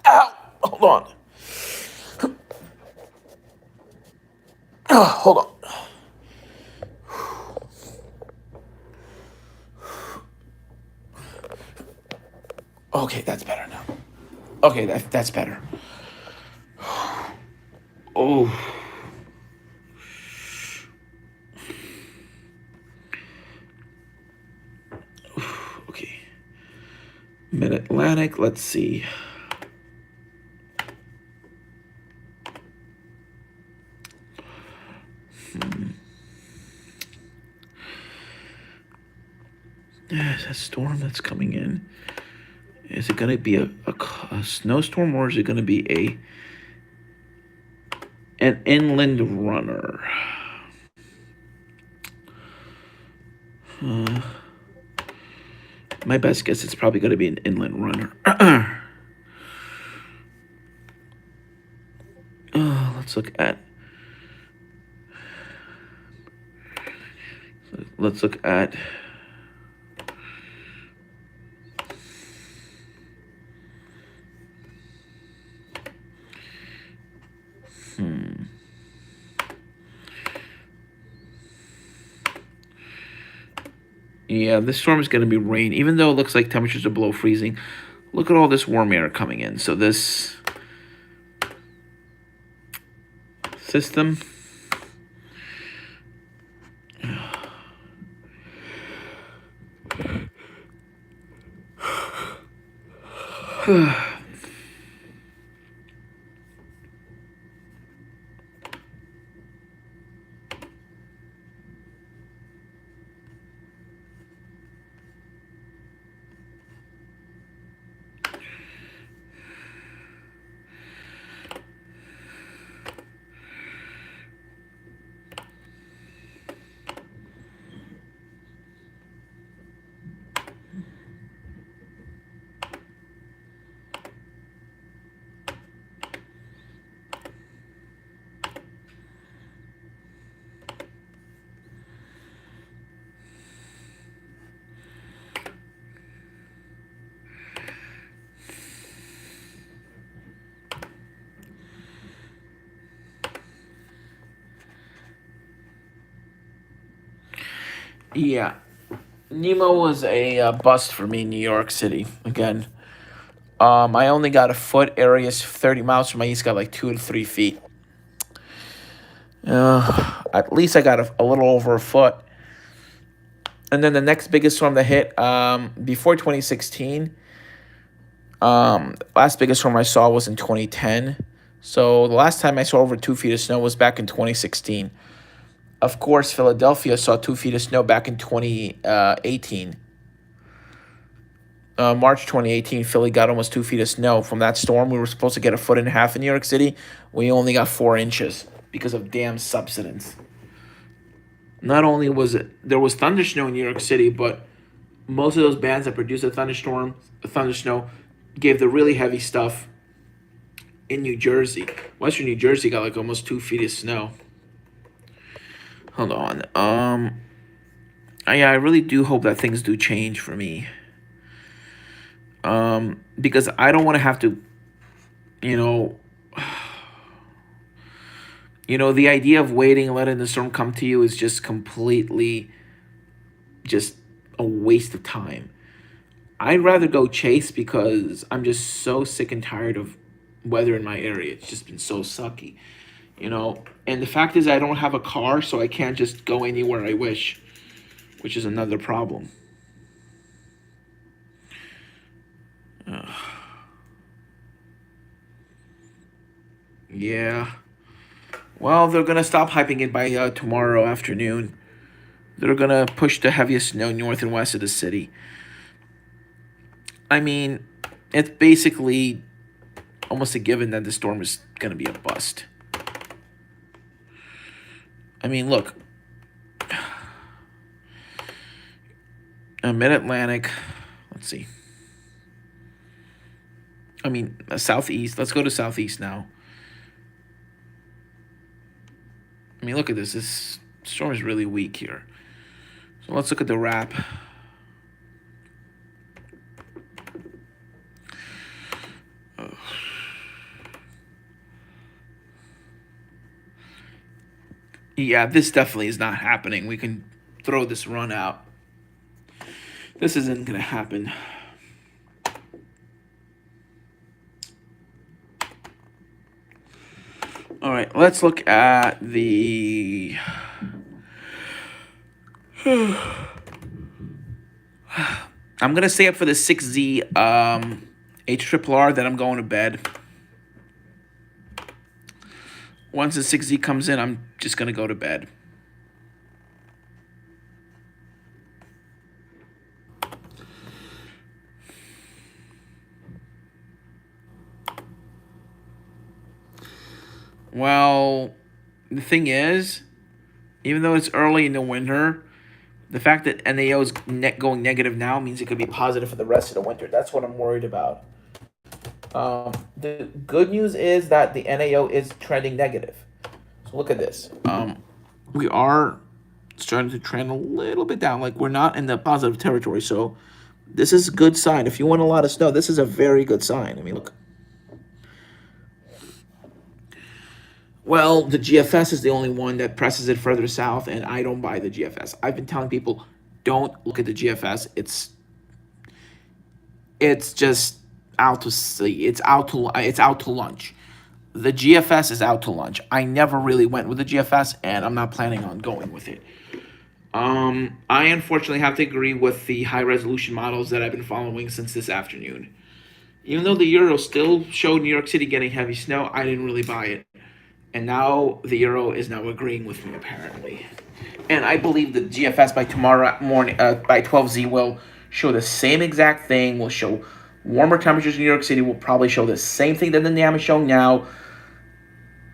Ow! Hold on. Oh, hold on. Okay, that's better now. Okay, that's better. Oh. Okay. Mid-Atlantic, let's see. That storm that's coming in. Is it going to be a snowstorm, or is it going to be an inland runner? My best guess it's probably going to be an inland runner. Let's look at. Let's look at. Yeah, this storm is going to be rain. Even though it looks like temperatures are below freezing, look at all this warm air coming in. So this system Yeah, Nemo was a bust for me in New York City again. I only got a foot. Area's 30 miles from my east. Got like 2 to 3 feet. At least I got a little over a foot. And then the next biggest storm that hit before 2016. Last biggest storm I saw was in 2010. So the last time I saw over 2 feet of snow was back in 2016. Of course, Philadelphia saw 2 feet of snow back in 2018. March 2018, Philly got almost 2 feet of snow from that storm. We were supposed to get a foot and a half in New York City. We only got 4 inches because of damn subsidence. Not only was there was thunder snow in New York City, but most of those bands that produced a thunder snow, gave the really heavy stuff in New Jersey. Western New Jersey got like almost 2 feet of snow. Hold on. Yeah, I really do hope that things do change for me. Because I don't want to have to, you know, the idea of waiting and letting the storm come to you is just completely just a waste of time. I'd rather go chase because I'm just so sick and tired of weather in my area. It's just been so sucky, And the fact is I don't have a car, so I can't just go anywhere I wish, which is another problem. Yeah. Well, they're going to stop hyping it by tomorrow afternoon. They're going to push the heaviest snow north and west of the city. I mean, it's basically almost a given that the storm is going to be a bust. I mean, look. Mid-Atlantic. Let's see. I mean, southeast. Let's go to southeast now. I mean, look at this. This storm is really weak here. So let's look at the wrap. Yeah, this definitely is not happening. We can throw this run out. This isn't going to happen. All right, let's look at the... I'm gonna stay up for the 6Z HRRR. Then I'm going to bed. Once the 6Z comes in, I'm just gonna go to bed. Well, the thing is, even though it's early in the winter, the fact that NAO is going negative now means it could be positive for the rest of the winter. That's what I'm worried about. The good news is that the NAO is trending negative. So look at this. We are starting to trend a little bit down. Like, we're not in the positive territory. So this is a good sign. If you want a lot of snow, this is a very good sign. I mean, look. Well, the GFS is the only one that presses it further south, and I don't buy the GFS. I've been telling people, don't look at the GFS. It's just out to sea. It's out to lunch. The GFS is out to lunch. I never really went with the GFS, and I'm not planning on going with it. I unfortunately have to agree with the high resolution models that I've been following since this afternoon. Even though the Euro still showed New York City getting heavy snow, I didn't really buy it. And now the Euro is now agreeing with me, apparently. And I believe the GFS by tomorrow morning, by 12Z, will show the same exact thing. Will show warmer temperatures in New York City. Will probably show the same thing that the NAM is showing now,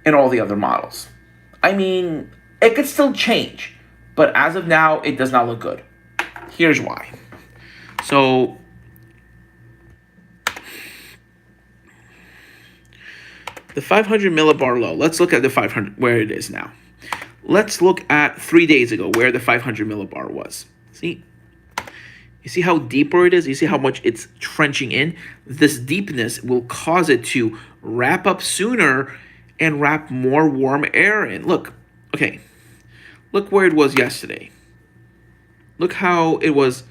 and all the other models. I mean, it could still change, but as of now, it does not look good. Here's why. So the 500 millibar low. Let's look at the 500, where it is now. Let's look at 3 days ago, where the 500 millibar was. See? You see how deeper it is? You see how much it's trenching in? This deepness will cause it to wrap up sooner and wrap more warm air in. Look, okay. Look where it was yesterday. Look how it was,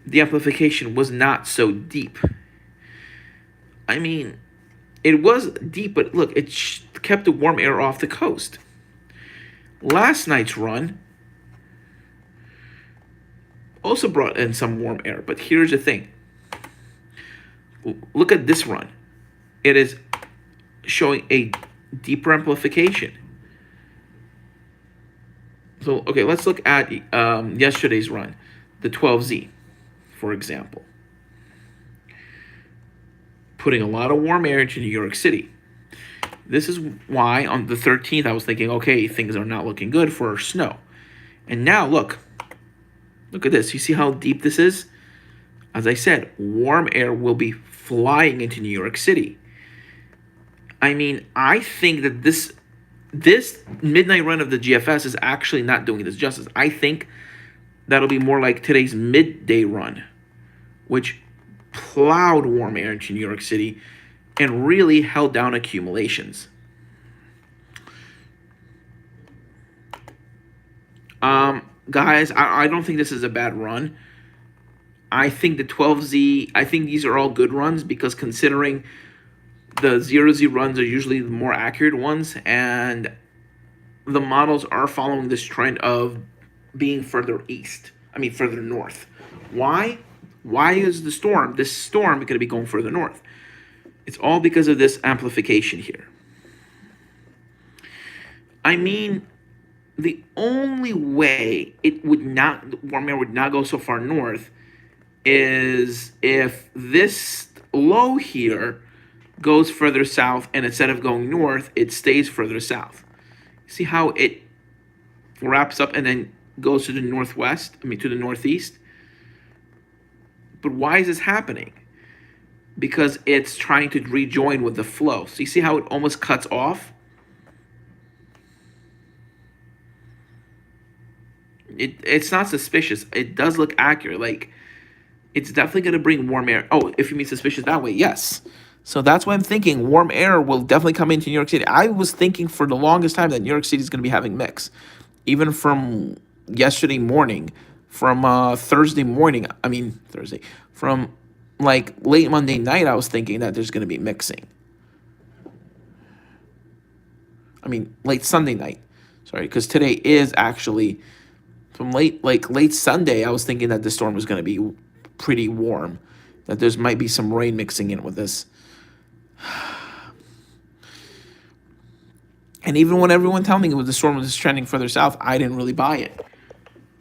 the amplification was not so deep. I mean, it was deep, but look, it kept the warm air off the coast. Last night's run also brought in some warm air, but here's the thing. Look at this run. It is showing a deeper amplification. So, okay, let's look at yesterday's run, the 12Z, for example. Putting a lot of warm air into New York City. This is why on the 13th I was thinking, okay, things are not looking good for snow. And now, look at this. You see how deep this is? As I said, warm air will be flying into New York City. I mean, I think that this midnight run of the GFS is actually not doing this justice. I think that'll be more like today's midday run, which plowed warm air into New York City and really held down accumulations. Guys, I don't think this is a bad run. I think the 12Z, I think these are all good runs because considering the 0Z runs are usually the more accurate ones, and the models are following this trend of being further north. Why? Why is this storm going to be going further north? It's all because of this amplification here. I mean, the only way warm air would not go so far north is if this low here goes further south, and instead of going north, it stays further south. See how it wraps up and then goes to the to the northeast? But why is this happening? Because it's trying to rejoin with the flow. So you see how it almost cuts off? It's not suspicious. It does look accurate. Like, it's definitely going to bring warm air. Oh, if you mean suspicious that way, yes. So that's why I'm thinking warm air will definitely come into New York City. I was thinking for the longest time that New York City is going to be having mix. Even from yesterday morning, from from like late Monday night, I was thinking that there's going to be mixing. Late Sunday night. Sorry, because today is actually from late Sunday. I was thinking that the storm was going to be pretty warm. That there's might be some rain mixing in with this. And even when everyone told me the storm was trending further south, I didn't really buy it.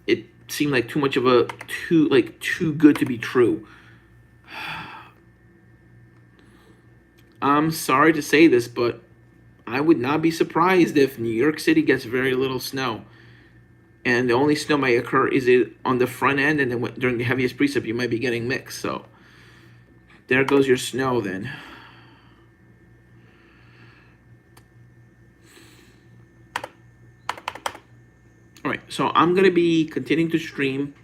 It seemed like too much of a too good to be true. I'm sorry to say this, but I would not be surprised if New York City gets very little snow. And the only snow might occur is it on the front end, and then during the heaviest precip, you might be getting mixed. So there goes your snow then. All right, so I'm going to be continuing to stream.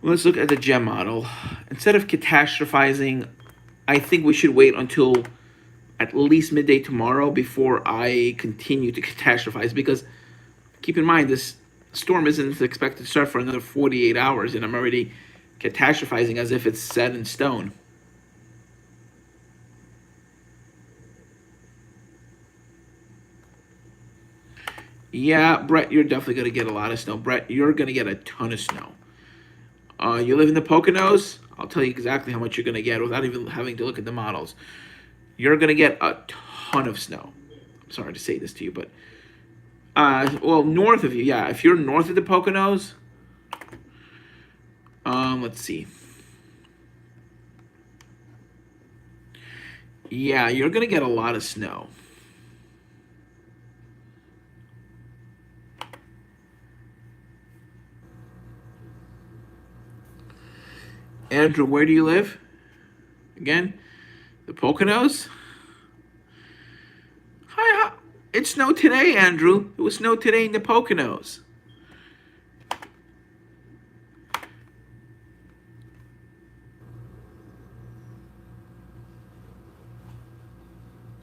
Let's look at the gem model. Instead of catastrophizing, I think we should wait until at least midday tomorrow before I continue to catastrophize, because keep in mind this storm isn't expected to start for another 48 hours and I'm already catastrophizing as if it's set in stone. Yeah, Brett, you're definitely going to get a lot of snow. Brett, you're going to get a ton of snow. You live in the Poconos? I'll tell you exactly how much you're going to get without even having to look at the models. You're going to get a ton of snow. I'm sorry to say this to you, but well, north of you, yeah. If you're north of the Poconos, let's see. Yeah, you're going to get a lot of snow. Andrew, where do you live? Again, the Poconos? Hi, it snowed today, Andrew. It was snow today in the Poconos.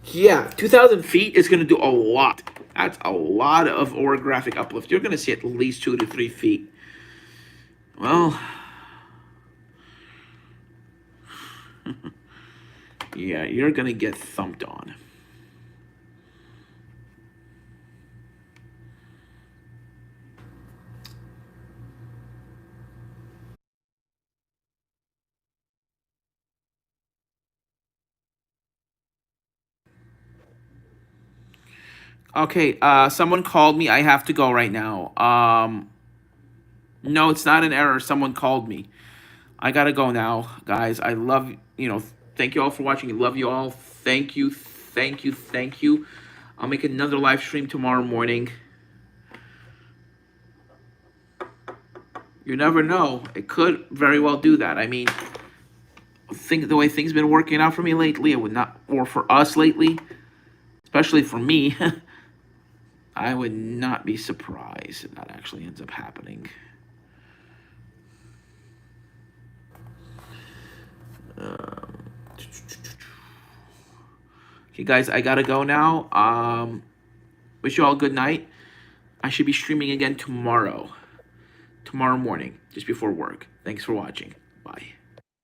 Yeah, 2,000 feet is going to do a lot. That's a lot of orographic uplift. You're going to see at least 2 to 3 feet. Well, yeah, you're going to get thumped on. Okay, someone called me. I have to go right now. No, it's not an error. Someone called me. I gotta go now, guys. I love, thank you all for watching. I love you all. Thank you, thank you, thank you. I'll make another live stream tomorrow morning. You never know. It could very well do that. I mean, think the way things been working out for me lately, it would not, or for us lately, especially for me, I would not be surprised if that actually ends up happening. Okay, guys, I gotta go now. Wish you all a good night. I should be streaming again tomorrow morning, just before work. Thanks for watching. Bye.